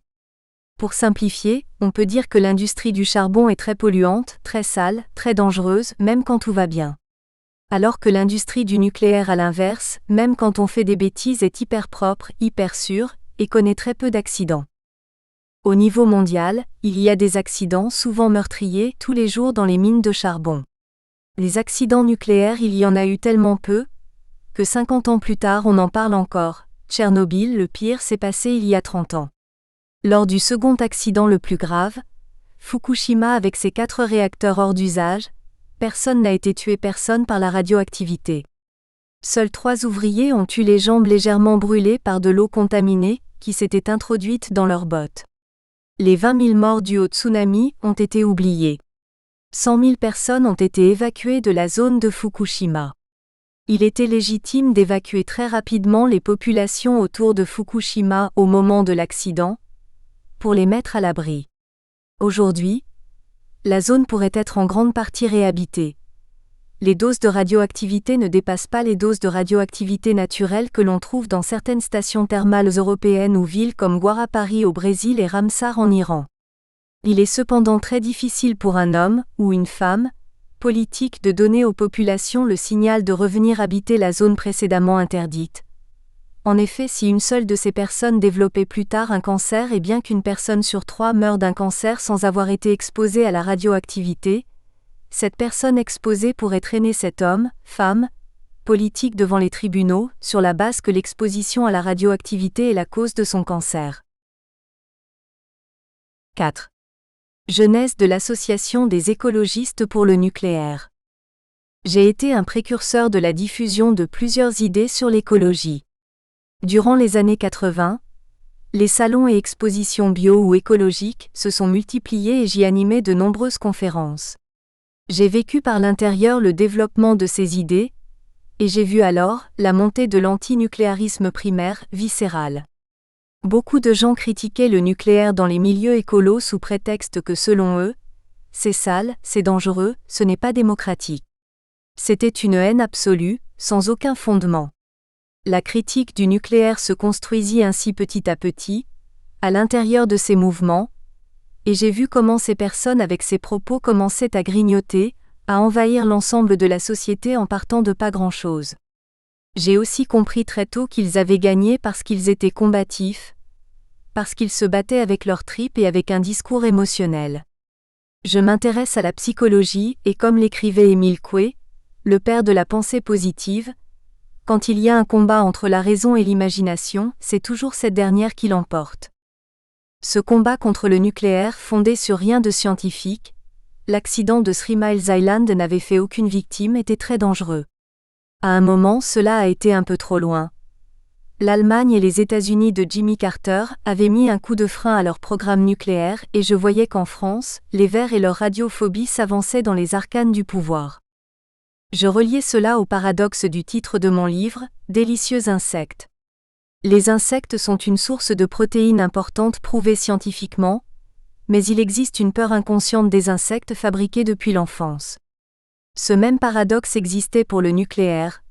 Pour simplifier, on peut dire que l'industrie du charbon est très polluante, très sale, très dangereuse, même quand tout va bien. Alors que l'industrie du nucléaire à l'inverse, même quand on fait des bêtises, est hyper propre, hyper sûre, et connaît très peu d'accidents. Au niveau mondial, il y a des accidents souvent meurtriers tous les jours dans les mines de charbon. Les accidents nucléaires, il y en a eu tellement peu, que 50 ans plus tard on en parle encore. Tchernobyl, le pire, s'est passé il y a 30 ans. Lors du second accident le plus grave, Fukushima avec ses 4 réacteurs hors d'usage, personne n'a été tué, personne par la radioactivité. Seuls 3 ouvriers ont eu les jambes légèrement brûlées par de l'eau contaminée, qui s'était introduite dans leurs bottes. Les 20 000 morts dus au tsunami ont été oubliés. 100 000 personnes ont été évacuées de la zone de Fukushima. Il était légitime d'évacuer très rapidement les populations autour de Fukushima au moment de l'accident, pour les mettre à l'abri. Aujourd'hui, la zone pourrait être en grande partie réhabitée. Les doses de radioactivité ne dépassent pas les doses de radioactivité naturelle que l'on trouve dans certaines stations thermales européennes ou villes comme Guarapari au Brésil et Ramsar en Iran. Il est cependant très difficile pour un homme, ou une femme, politique de donner aux populations le signal de revenir habiter la zone précédemment interdite. En effet, si une seule de ces personnes développait plus tard un cancer et bien qu'une personne sur 3 meurt d'un cancer sans avoir été exposée à la radioactivité, cette personne exposée pourrait traîner cet homme, femme, politique devant les tribunaux, sur la base que l'exposition à la radioactivité est la cause de son cancer. 4. Genèse de l'Association des écologistes pour le nucléaire. J'ai été un précurseur de la diffusion de plusieurs idées sur l'écologie. Durant les années 80, les salons et expositions bio ou écologiques se sont multipliés et j'y animais de nombreuses conférences. J'ai vécu par l'intérieur le développement de ces idées, et j'ai vu alors la montée de l'antinucléarisme primaire, viscéral. Beaucoup de gens critiquaient le nucléaire dans les milieux écolos sous prétexte que selon eux, c'est sale, c'est dangereux, ce n'est pas démocratique. C'était une haine absolue, sans aucun fondement. La critique du nucléaire se construisit ainsi petit à petit, à l'intérieur de ces mouvements, et j'ai vu comment ces personnes avec ces propos commençaient à grignoter, à envahir l'ensemble de la société en partant de pas grand-chose. J'ai aussi compris très tôt qu'ils avaient gagné parce qu'ils étaient combatifs, parce qu'ils se battaient avec leurs tripes et avec un discours émotionnel. Je m'intéresse à la psychologie et comme l'écrivait Émile Coué, le père de la pensée positive, quand il y a un combat entre la raison et l'imagination, c'est toujours cette dernière qui l'emporte. Ce combat contre le nucléaire fondé sur rien de scientifique, l'accident de 3 Miles Island n'avait fait aucune victime, était très dangereux. À un moment, cela a été un peu trop loin. l'Allemagne et les États-Unis de Jimmy Carter avaient mis un coup de frein à leur programme nucléaire et je voyais qu'en France, les Verts et leur radiophobie s'avançaient dans les arcanes du pouvoir. Je reliais cela au paradoxe du titre de mon livre, Délicieux insectes. Les insectes sont une source de protéines importante prouvée scientifiquement, mais il existe une peur inconsciente des insectes fabriqués depuis l'enfance. Ce même paradoxe existait pour le nucléaire,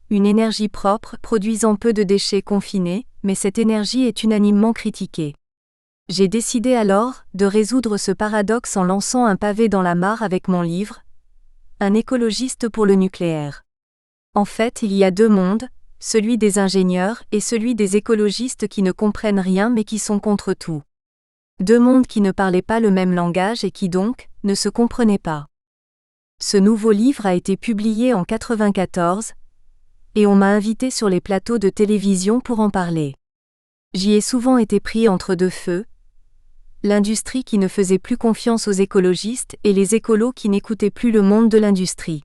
une énergie propre produisant peu de déchets confinés, mais cette énergie est unanimement critiquée. J'ai décidé alors de résoudre ce paradoxe en lançant un pavé dans la mare avec mon livre, Un écologiste pour le nucléaire. En fait, il y a deux mondes, celui des ingénieurs et celui des écologistes qui ne comprennent rien mais qui sont contre tout. Deux mondes qui ne parlaient pas le même langage et qui donc, ne se comprenaient pas. Ce nouveau livre a été publié en 1994, et on m'a invité sur les plateaux de télévision pour en parler. J'y ai souvent été pris entre deux feux, l'industrie qui ne faisait plus confiance aux écologistes et les écolos qui n'écoutaient plus le monde de l'industrie.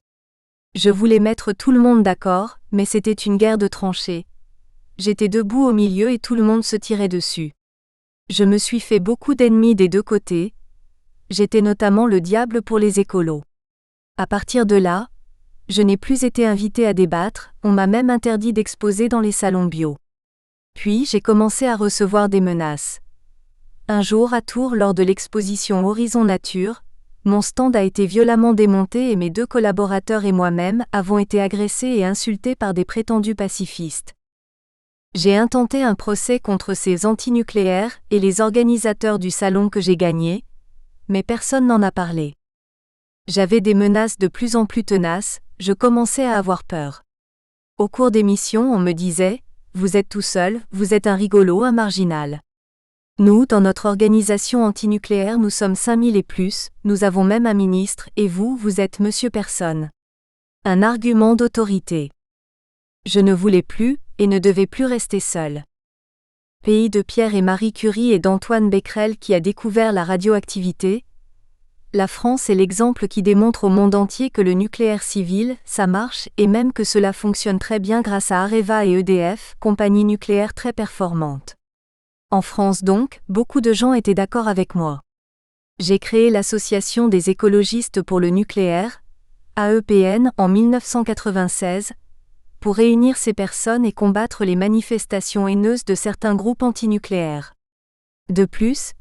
Je voulais mettre tout le monde d'accord, mais c'était une guerre de tranchées. J'étais debout au milieu et tout le monde se tirait dessus. Je me suis fait beaucoup d'ennemis des deux côtés. J'étais notamment le diable pour les écolos. À partir de là, je n'ai plus été invité à débattre, on m'a même interdit d'exposer dans les salons bio. Puis j'ai commencé à recevoir des menaces. Un jour à Tours lors de l'exposition Horizon Nature, mon stand a été violemment démonté et mes deux collaborateurs et moi-même avons été agressés et insultés par des prétendus pacifistes. J'ai intenté un procès contre ces antinucléaires et les organisateurs du salon que j'ai gagné, mais personne n'en a parlé. J'avais des menaces de plus en plus tenaces, je commençais à avoir peur. Au cours des missions, on me disait « Vous êtes tout seul, vous êtes un rigolo, un marginal. » Nous, dans notre organisation antinucléaire, nous sommes 5000 et plus, nous avons même un ministre, et vous, vous êtes Monsieur Personne. Un argument d'autorité. Je ne voulais plus, et ne devais plus rester seul. Pays de Pierre et Marie Curie et d'Antoine Becquerel qui a découvert la radioactivité, la France est l'exemple qui démontre au monde entier que le nucléaire civil, ça marche, et même que cela fonctionne très bien grâce à Areva et EDF, compagnies nucléaires très performantes. En France donc, beaucoup de gens étaient d'accord avec moi. J'ai créé l'Association des écologistes pour le nucléaire, AEPN, en 1996, pour réunir ces personnes et combattre les manifestations haineuses de certains groupes antinucléaires. De plus,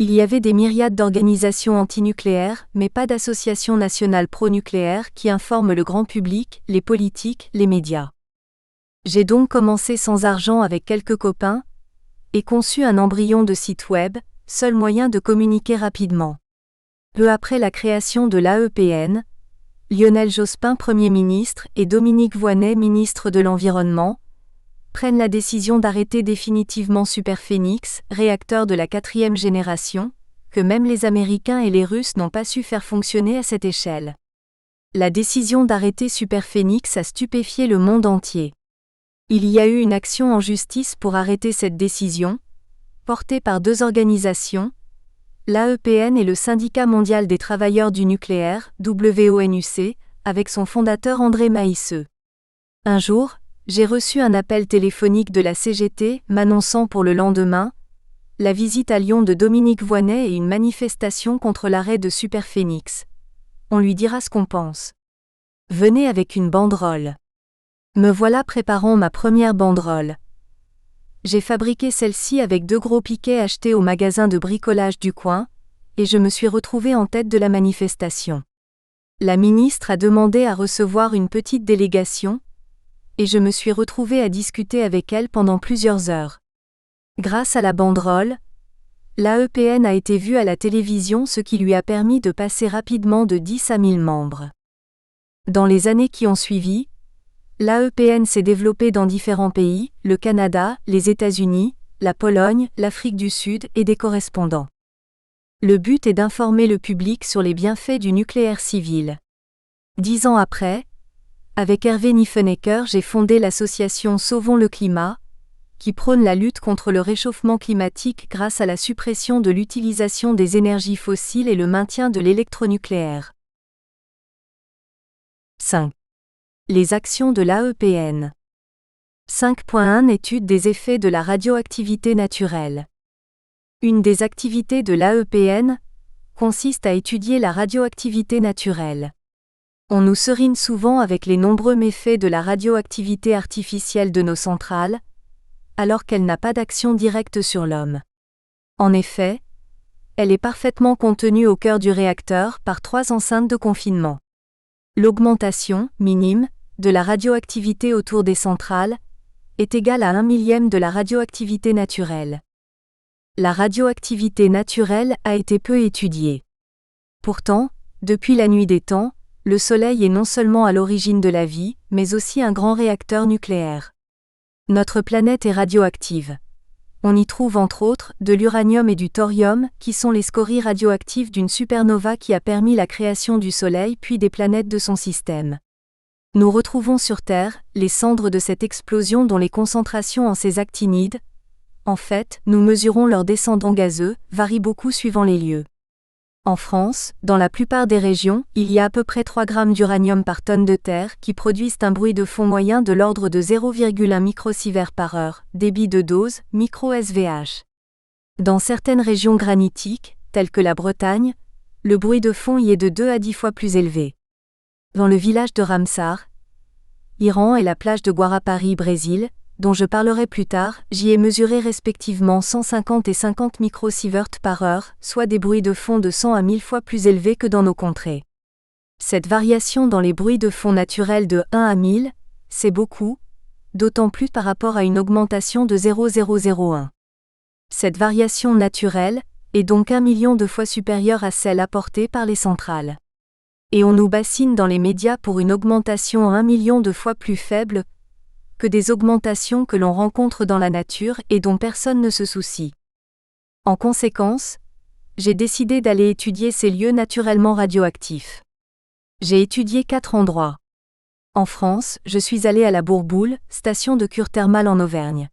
il y avait des myriades d'organisations antinucléaires, mais pas d'associations nationales pro-nucléaires qui informent le grand public, les politiques, les médias. J'ai donc commencé sans argent avec quelques copains, et conçu un embryon de site web, seul moyen de communiquer rapidement. Peu après la création de l'AEPN, Lionel Jospin, Premier ministre, et Dominique Voynet, ministre de l'Environnement, prennent la décision d'arrêter définitivement Superphénix, réacteur de la 4e génération, que même les Américains et les Russes n'ont pas su faire fonctionner à cette échelle. La décision d'arrêter Superphénix a stupéfié le monde entier. Il y a eu une action en justice pour arrêter cette décision, portée par deux organisations, l'AEPN et le Syndicat mondial des travailleurs du nucléaire, WONUC, avec son fondateur André Maïsseux. Un jour, j'ai reçu un appel téléphonique de la CGT m'annonçant pour le lendemain la visite à Lyon de Dominique Voynet et une manifestation contre l'arrêt de Superphénix. On lui dira ce qu'on pense. Venez avec une banderole. Me voilà préparant ma première banderole. J'ai fabriqué celle-ci avec 2 gros piquets achetés au magasin de bricolage du coin, et je me suis retrouvée en tête de la manifestation. La ministre a demandé à recevoir une petite délégation, et je me suis retrouvée à discuter avec elle pendant plusieurs heures. Grâce à la banderole, l'AEPN a été vue à la télévision, ce qui lui a permis de passer rapidement de 10 à 1000 membres. Dans les années qui ont suivi, l'AEPN s'est développée dans différents pays, le Canada, les États-Unis, la Pologne, l'Afrique du Sud et des correspondants. Le but est d'informer le public sur les bienfaits du nucléaire civil. 10 ans après, avec Hervé Niffenegger, j'ai fondé l'association Sauvons le climat, qui prône la lutte contre le réchauffement climatique grâce à la suppression de l'utilisation des énergies fossiles et le maintien de l'électronucléaire. 5. Les actions de l'AEPN. 5.1 Étude des effets de la radioactivité naturelle. Une des activités de l'AEPN consiste à étudier la radioactivité naturelle. On nous serine souvent avec les nombreux méfaits de la radioactivité artificielle de nos centrales, alors qu'elle n'a pas d'action directe sur l'homme. En effet, elle est parfaitement contenue au cœur du réacteur par 3 enceintes de confinement. L'augmentation, minime, de la radioactivité autour des centrales est égale à 1 millième de la radioactivité naturelle. La radioactivité naturelle a été peu étudiée. Pourtant, depuis la nuit des temps, le Soleil est non seulement à l'origine de la vie, mais aussi un grand réacteur nucléaire. Notre planète est radioactive. On y trouve entre autres de l'uranium et du thorium, qui sont les scories radioactives d'une supernova qui a permis la création du Soleil puis des planètes de son système. Nous retrouvons sur Terre les cendres de cette explosion dont les concentrations en ces actinides, en fait, nous mesurons leurs descendants gazeux, varient beaucoup suivant les lieux. En France, dans la plupart des régions, il y a à peu près 3 grammes d'uranium par tonne de terre qui produisent un bruit de fond moyen de l'ordre de 0,1 microsievert par heure, débit de dose, micro-SVH. Dans certaines régions granitiques, telles que la Bretagne, le bruit de fond y est de 2 à 10 fois plus élevé. Dans le village de Ramsar, Iran et la plage de Guarapari, Brésil, dont je parlerai plus tard, j'y ai mesuré respectivement 150 et 50 microsieverts par heure, soit des bruits de fond de 100 à 1000 fois plus élevés que dans nos contrées. Cette variation dans les bruits de fond naturels de 1 à 1000, c'est beaucoup, d'autant plus par rapport à une augmentation de 0,001. Cette variation naturelle est donc 1 million de fois supérieure à celle apportée par les centrales. Et on nous bassine dans les médias pour une augmentation 1 million de fois plus faible que des augmentations que l'on rencontre dans la nature et dont personne ne se soucie. En conséquence, j'ai décidé d'aller étudier ces lieux naturellement radioactifs. J'ai étudié 4 endroits. En France, je suis allé à la Bourboule, station de cure thermale en Auvergne.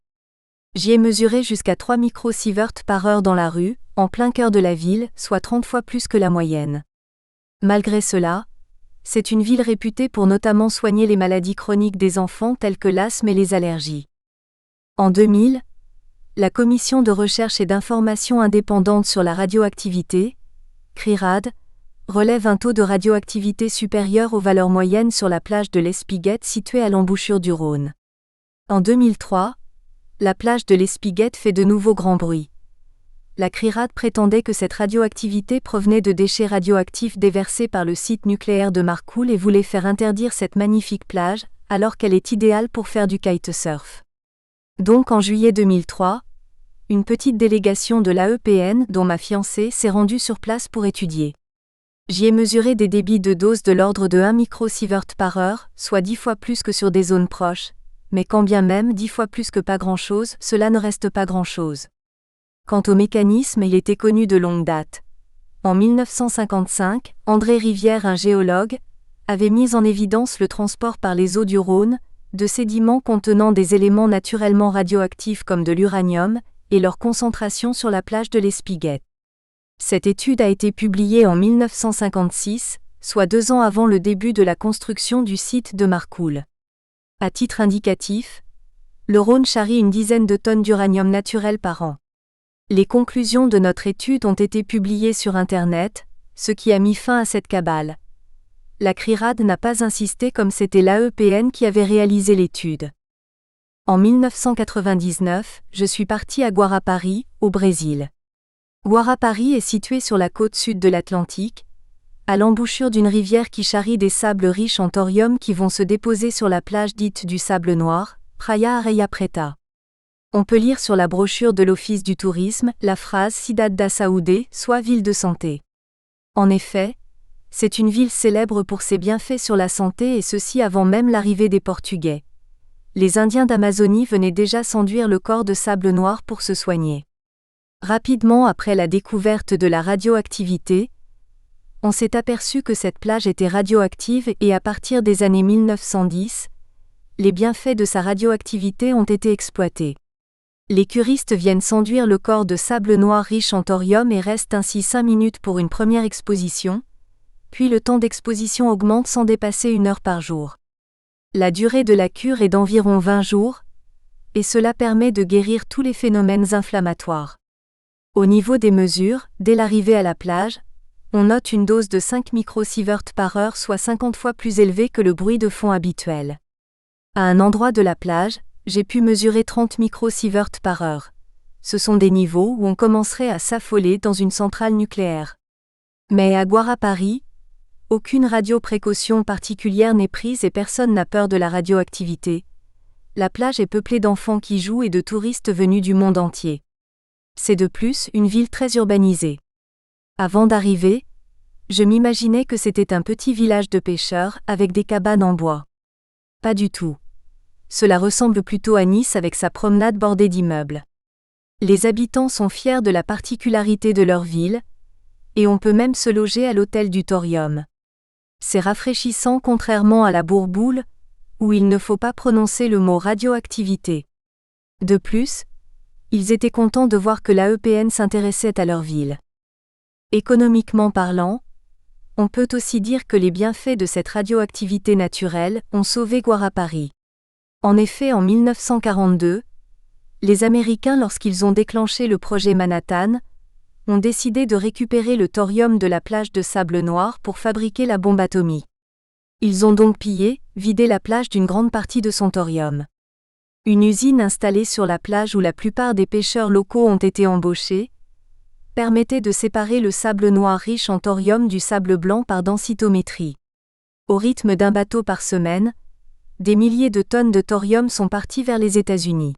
J'y ai mesuré jusqu'à 3 microsieverts par heure dans la rue, en plein cœur de la ville, soit 30 fois plus que la moyenne. Malgré cela, c'est une ville réputée pour notamment soigner les maladies chroniques des enfants telles que l'asthme et les allergies. En 2000, la Commission de recherche et d'information indépendante sur la radioactivité, CRIRAD, relève un taux de radioactivité supérieur aux valeurs moyennes sur la plage de l'Espiguette située à l'embouchure du Rhône. En 2003, la plage de l'Espiguette fait de nouveau grand bruit. La CRIRAD prétendait que cette radioactivité provenait de déchets radioactifs déversés par le site nucléaire de Marcoule et voulait faire interdire cette magnifique plage, alors qu'elle est idéale pour faire du kitesurf. Donc en juillet 2003, une petite délégation de l'AEPN, dont ma fiancée, s'est rendue sur place pour étudier. J'y ai mesuré des débits de dose de l'ordre de 1 microsievert par heure, soit 10 fois plus que sur des zones proches, mais quand bien même 10 fois plus que pas grand-chose, cela ne reste pas grand-chose. Quant au mécanisme, il était connu de longue date. En 1955, André Rivière, un géologue, avait mis en évidence le transport par les eaux du Rhône de sédiments contenant des éléments naturellement radioactifs comme de l'uranium et leur concentration sur la plage de l'Espiguette. Cette étude a été publiée en 1956, soit 2 ans avant le début de la construction du site de Marcoule. À titre indicatif, le Rhône charrie une dizaine de tonnes d'uranium naturel par an. Les conclusions de notre étude ont été publiées sur Internet, ce qui a mis fin à cette cabale. La CRIRAD n'a pas insisté comme c'était l'AEPN qui avait réalisé l'étude. En 1999, je suis parti à Guarapari, au Brésil. Guarapari est situé sur la côte sud de l'Atlantique, à l'embouchure d'une rivière qui charrie des sables riches en thorium qui vont se déposer sur la plage dite du Sable Noir, Praia Areia Preta. On peut lire sur la brochure de l'Office du tourisme la phrase Cidade da Saúde, soit ville de santé. En effet, c'est une ville célèbre pour ses bienfaits sur la santé et ceci avant même l'arrivée des Portugais. Les Indiens d'Amazonie venaient déjà s'enduire le corps de sable noir pour se soigner. Rapidement après la découverte de la radioactivité, on s'est aperçu que cette plage était radioactive et à partir des années 1910, les bienfaits de sa radioactivité ont été exploités. Les curistes viennent s'enduire le corps de sable noir riche en thorium et restent ainsi 5 minutes pour une première exposition, puis le temps d'exposition augmente sans dépasser 1 heure par jour. La durée de la cure est d'environ 20 jours, et cela permet de guérir tous les phénomènes inflammatoires. Au niveau des mesures, dès l'arrivée à la plage, on note une dose de 5 microsieverts par heure, soit 50 fois plus élevée que le bruit de fond habituel. À un endroit de la plage, j'ai pu mesurer 30 microsieverts par heure. Ce sont des niveaux où on commencerait à s'affoler dans une centrale nucléaire. Mais à Guarapari, aucune radioprécaution particulière n'est prise et personne n'a peur de la radioactivité. La plage est peuplée d'enfants qui jouent et de touristes venus du monde entier. C'est de plus une ville très urbanisée. Avant d'arriver, je m'imaginais que c'était un petit village de pêcheurs avec des cabanes en bois. Pas du tout. Cela ressemble plutôt à Nice avec sa promenade bordée d'immeubles. Les habitants sont fiers de la particularité de leur ville, et on peut même se loger à l'hôtel du Thorium. C'est rafraîchissant contrairement à la Bourboule, où il ne faut pas prononcer le mot radioactivité. De plus, ils étaient contents de voir que l'AEPN s'intéressait à leur ville. Économiquement parlant, on peut aussi dire que les bienfaits de cette radioactivité naturelle ont sauvé Guarapari. En effet, en 1942, les Américains, lorsqu'ils ont déclenché le projet Manhattan, ont décidé de récupérer le thorium de la plage de sable noir pour fabriquer la bombe atomique. Ils ont donc pillé, vidé la plage d'une grande partie de son thorium. Une usine installée sur la plage où la plupart des pêcheurs locaux ont été embauchés, permettait de séparer le sable noir riche en thorium du sable blanc par densitométrie. Au rythme d'un bateau par semaine, des milliers de tonnes de thorium sont parties vers les États-Unis.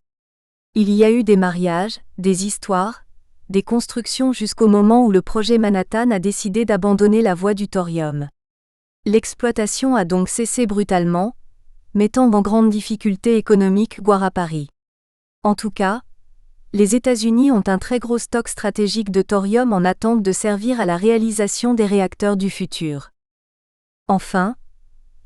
Il y a eu des mariages, des histoires, des constructions jusqu'au moment où le projet Manhattan a décidé d'abandonner la voie du thorium. L'exploitation a donc cessé brutalement, mettant en grande difficulté économique Guarapari. En tout cas, les États-Unis ont un très gros stock stratégique de thorium en attente de servir à la réalisation des réacteurs du futur. Enfin,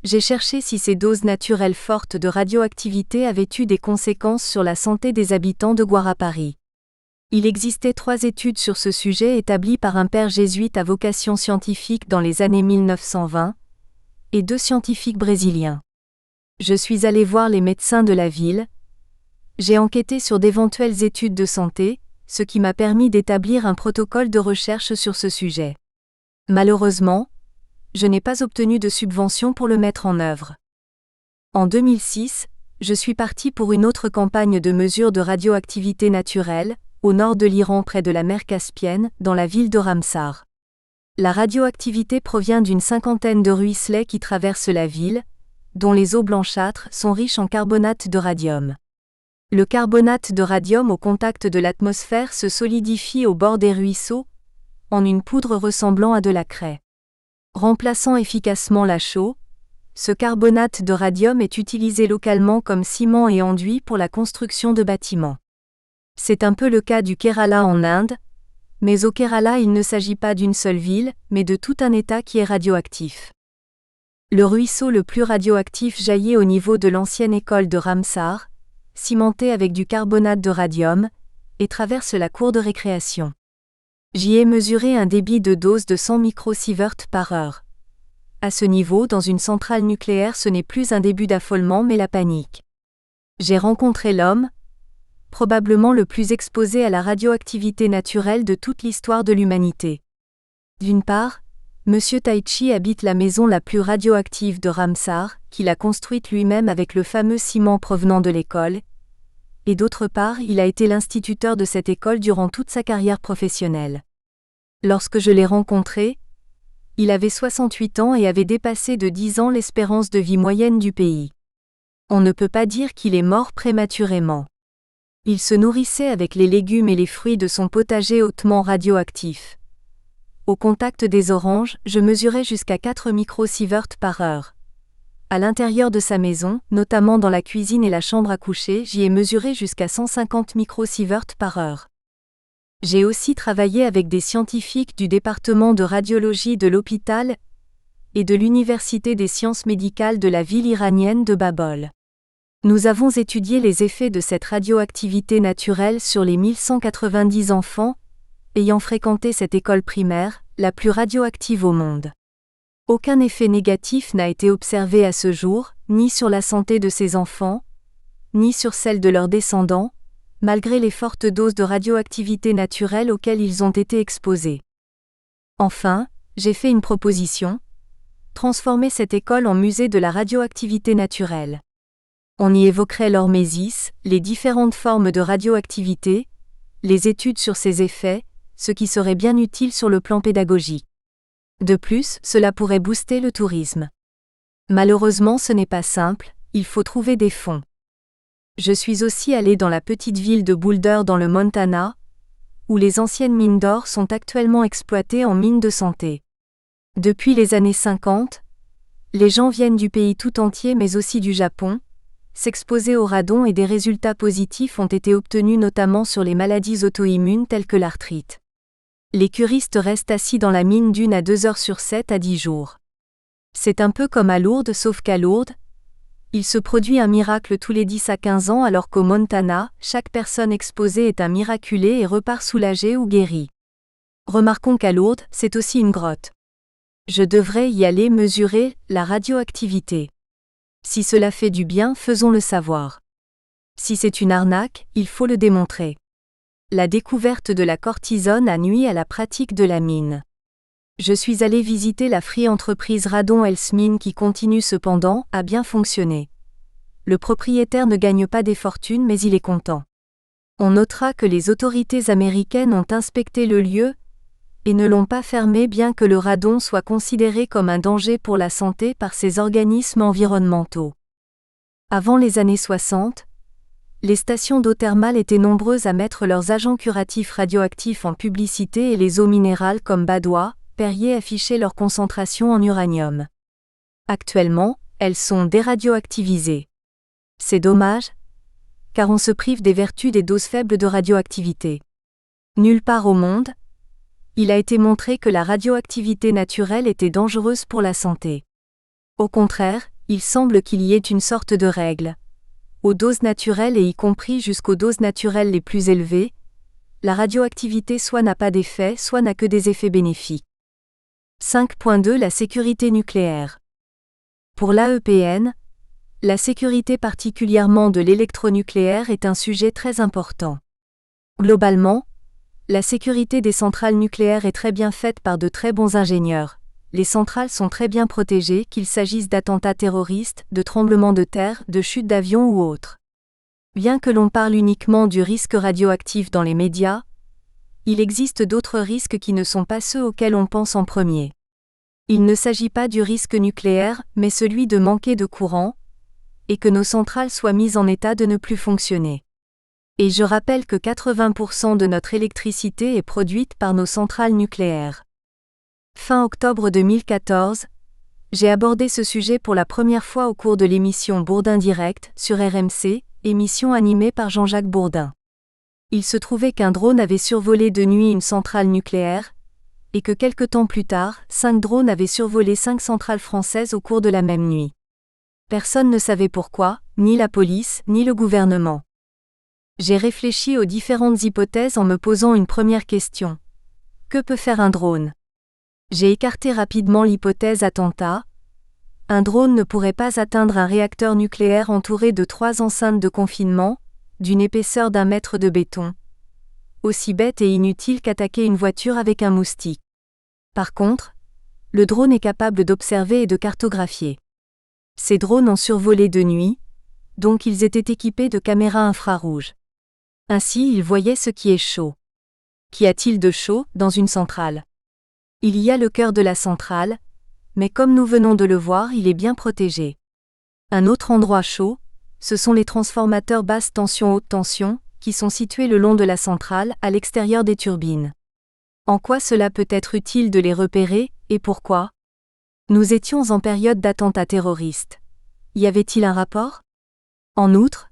j'ai cherché si ces doses naturelles fortes de radioactivité avaient eu des conséquences sur la santé des habitants de Guarapari. Il existait 3 études sur ce sujet établies par un père jésuite à vocation scientifique dans les années 1920 et 2 scientifiques brésiliens. Je suis allé voir les médecins de la ville. J'ai enquêté sur d'éventuelles études de santé, ce qui m'a permis d'établir un protocole de recherche sur ce sujet. Malheureusement, je n'ai pas obtenu de subvention pour le mettre en œuvre. En 2006, je suis parti pour une autre campagne de mesure de radioactivité naturelle, au nord de l'Iran près de la mer Caspienne, dans la ville de Ramsar. La radioactivité provient d'une 50aine de ruisselets qui traversent la ville, dont les eaux blanchâtres sont riches en carbonate de radium. Le carbonate de radium au contact de l'atmosphère se solidifie au bord des ruisseaux, en une poudre ressemblant à de la craie. Remplaçant efficacement la chaux, ce carbonate de radium est utilisé localement comme ciment et enduit pour la construction de bâtiments. C'est un peu le cas du Kerala en Inde, mais au Kerala il ne s'agit pas d'une seule ville, mais de tout un État qui est radioactif. Le ruisseau le plus radioactif jaillit au niveau de l'ancienne école de Ramsar, cimenté avec du carbonate de radium, et traverse la cour de récréation. J'y ai mesuré un débit de dose de 100 microsieverts par heure. À ce niveau, dans une centrale nucléaire, ce n'est plus un début d'affolement mais la panique. J'ai rencontré l'homme, probablement le plus exposé à la radioactivité naturelle de toute l'histoire de l'humanité. D'une part, M. Taichi habite la maison la plus radioactive de Ramsar, qu'il a construite lui-même avec le fameux ciment provenant de l'école, et d'autre part, il a été l'instituteur de cette école durant toute sa carrière professionnelle. Lorsque je l'ai rencontré, il avait 68 ans et avait dépassé de 10 ans l'espérance de vie moyenne du pays. On ne peut pas dire qu'il est mort prématurément. Il se nourrissait avec les légumes et les fruits de son potager hautement radioactif. Au contact des oranges, je mesurais jusqu'à 4 microsieverts par heure. À l'intérieur de sa maison, notamment dans la cuisine et la chambre à coucher, j'y ai mesuré jusqu'à 150 microsieverts par heure. J'ai aussi travaillé avec des scientifiques du département de radiologie de l'hôpital et de l'université des sciences médicales de la ville iranienne de Babol. Nous avons étudié les effets de cette radioactivité naturelle sur les 1190 enfants ayant fréquenté cette école primaire, la plus radioactive au monde. Aucun effet négatif n'a été observé à ce jour, ni sur la santé de ces enfants, ni sur celles de leurs descendants, malgré les fortes doses de radioactivité naturelle auxquelles ils ont été exposés. Enfin, j'ai fait une proposition: transformer cette école en musée de la radioactivité naturelle. On y évoquerait l'hormésis, les différentes formes de radioactivité, les études sur ses effets, ce qui serait bien utile sur le plan pédagogique. De plus, cela pourrait booster le tourisme. Malheureusement, ce n'est pas simple, il faut trouver des fonds. Je suis aussi allé dans la petite ville de Boulder dans le Montana, où les anciennes mines d'or sont actuellement exploitées en mines de santé. Depuis les années 50, les gens viennent du pays tout entier mais aussi du Japon, s'exposer au radon et des résultats positifs ont été obtenus notamment sur les maladies auto-immunes telles que l'arthrite. Les curistes restent assis dans la mine d'1 à 2 heures sur 7 à 10 jours. C'est un peu comme à Lourdes sauf qu'à Lourdes, il se produit un miracle tous les 10 à 15 ans alors qu'au Montana, chaque personne exposée est un miraculé et repart soulagée ou guérie. Remarquons qu'à Lourdes, c'est aussi une grotte. Je devrais y aller mesurer la radioactivité. Si cela fait du bien, faisons-le savoir. Si c'est une arnaque, il faut le démontrer. La découverte de la cortisone a nui à la pratique de la mine. Je suis allé visiter la free entreprise Radon Health Mine qui continue cependant à bien fonctionner. Le propriétaire ne gagne pas des fortunes mais il est content. On notera que les autorités américaines ont inspecté le lieu et ne l'ont pas fermé bien que le radon soit considéré comme un danger pour la santé par ces organismes environnementaux. Avant les années 60, les stations d'eau thermale étaient nombreuses à mettre leurs agents curatifs radioactifs en publicité et les eaux minérales comme Badois, Perrier affichaient leur concentration en uranium. Actuellement, elles sont déradioactivisées. C'est dommage, car on se prive des vertus des doses faibles de radioactivité. Nulle part au monde, il a été montré que la radioactivité naturelle était dangereuse pour la santé. Au contraire, il semble qu'il y ait une sorte de règle. Aux doses naturelles et y compris jusqu'aux doses naturelles les plus élevées, la radioactivité soit n'a pas d'effet, soit n'a que des effets bénéfiques. 5.2 La sécurité nucléaire. Pour l'AEPN, la sécurité particulièrement de l'électronucléaire est un sujet très important. Globalement, la sécurité des centrales nucléaires est très bien faite par de très bons ingénieurs. Les centrales sont très bien protégées, qu'il s'agisse d'attentats terroristes, de tremblements de terre, de chutes d'avions ou autres. Bien que l'on parle uniquement du risque radioactif dans les médias, il existe d'autres risques qui ne sont pas ceux auxquels on pense en premier. Il ne s'agit pas du risque nucléaire, mais celui de manquer de courant, et que nos centrales soient mises en état de ne plus fonctionner. Et je rappelle que 80% de notre électricité est produite par nos centrales nucléaires. Fin octobre 2014, j'ai abordé ce sujet pour la première fois au cours de l'émission Bourdin Direct sur RMC, émission animée par Jean-Jacques Bourdin. Il se trouvait qu'un drone avait survolé de nuit une centrale nucléaire, et que quelque temps plus tard, 5 drones avaient survolé 5 centrales françaises au cours de la même nuit. Personne ne savait pourquoi, ni la police, ni le gouvernement. J'ai réfléchi aux différentes hypothèses en me posant une première question. Que peut faire un drone ? J'ai écarté rapidement l'hypothèse attentat. Un drone ne pourrait pas atteindre un réacteur nucléaire entouré de 3 enceintes de confinement, d'une épaisseur d'1 mètre de béton. Aussi bête et inutile qu'attaquer une voiture avec un moustique. Par contre, le drone est capable d'observer et de cartographier. Ces drones ont survolé de nuit, donc ils étaient équipés de caméras infrarouges. Ainsi ils voyaient ce qui est chaud. Qu'y a-t-il de chaud dans une centrale ? Il y a le cœur de la centrale, mais comme nous venons de le voir, il est bien protégé. Un autre endroit chaud, ce sont les transformateurs basse tension-haute tension, qui sont situés le long de la centrale, à l'extérieur des turbines. En quoi cela peut être utile de les repérer, et pourquoi ? Nous étions en période d'attentat terroriste. Y avait-il un rapport ? En outre,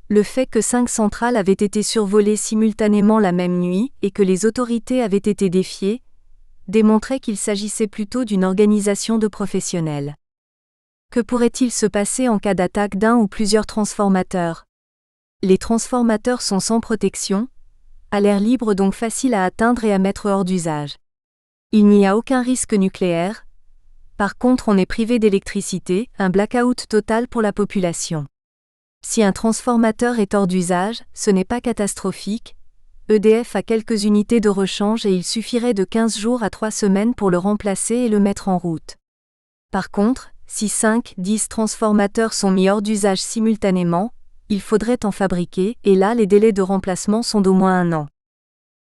le fait que 5 centrales avaient été survolées simultanément la même nuit et que les autorités avaient été défiées, démontrait qu'il s'agissait plutôt d'une organisation de professionnels. Que pourrait-il se passer en cas d'attaque d'un ou plusieurs transformateurs ? Les transformateurs sont sans protection, à l'air libre donc faciles à atteindre et à mettre hors d'usage. Il n'y a aucun risque nucléaire. Par contre, on est privé d'électricité, un blackout total pour la population. Si un transformateur est hors d'usage, ce n'est pas catastrophique. EDF a quelques unités de rechange et il suffirait de 15 jours à 3 semaines pour le remplacer et le mettre en route. Par contre, si 5-10 transformateurs sont mis hors d'usage simultanément, il faudrait en fabriquer, et là les délais de remplacement sont d'au moins 1 an.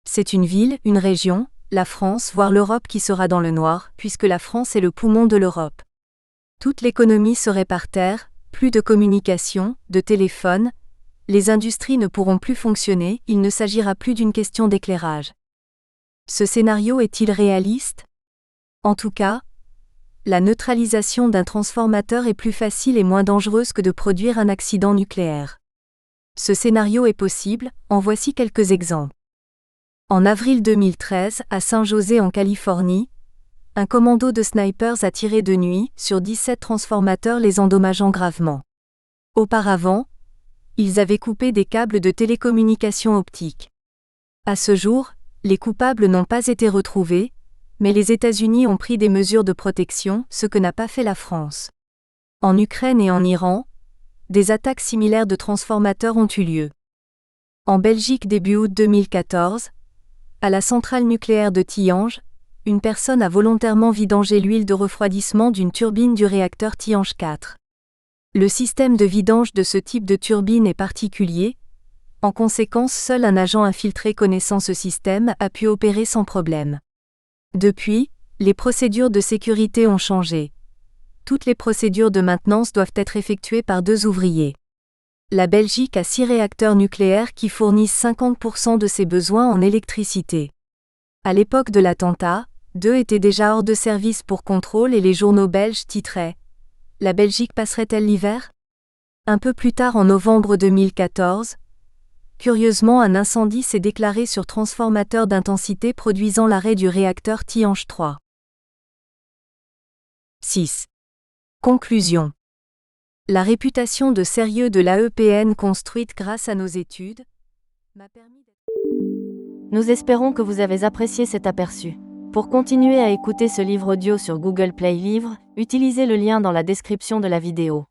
C'est une ville, une région, la France voire l'Europe qui sera dans le noir, puisque la France est le poumon de l'Europe. Toute l'économie serait par terre, plus de communication, de téléphone, les industries ne pourront plus fonctionner, il ne s'agira plus d'une question d'éclairage. Ce scénario est-il réaliste? En tout cas, la neutralisation d'un transformateur est plus facile et moins dangereuse que de produire un accident nucléaire. Ce scénario est possible, en voici quelques exemples. En avril 2013, à San José en Californie, un commando de snipers a tiré de nuit sur 17 transformateurs les endommageant gravement. Auparavant, ils avaient coupé des câbles de télécommunications optiques. À ce jour, les coupables n'ont pas été retrouvés, mais les États-Unis ont pris des mesures de protection, ce que n'a pas fait la France. En Ukraine et en Iran, des attaques similaires de transformateurs ont eu lieu. En Belgique début août 2014, à la centrale nucléaire de Tihange, une personne a volontairement vidangé l'huile de refroidissement d'une turbine du réacteur Tihange 4. Le système de vidange de ce type de turbine est particulier, en conséquence seul un agent infiltré connaissant ce système a pu opérer sans problème. Depuis, les procédures de sécurité ont changé. Toutes les procédures de maintenance doivent être effectuées par 2 ouvriers. La Belgique a 6 réacteurs nucléaires qui fournissent 50% de ses besoins en électricité. À l'époque de l'attentat, 2 étaient déjà hors de service pour contrôle et les journaux belges titraient « La Belgique passerait-elle l'hiver ?» Un peu plus tard en novembre 2014, curieusement un incendie s'est déclaré sur transformateur d'intensité produisant l'arrêt du réacteur Tihange 3. 6. Conclusion. La réputation de sérieux de l'AEPN construite grâce à nos études m'a permis d'être... Nous espérons que vous avez apprécié cet aperçu. Pour continuer à écouter ce livre audio sur Google Play Livres, utilisez le lien dans la description de la vidéo.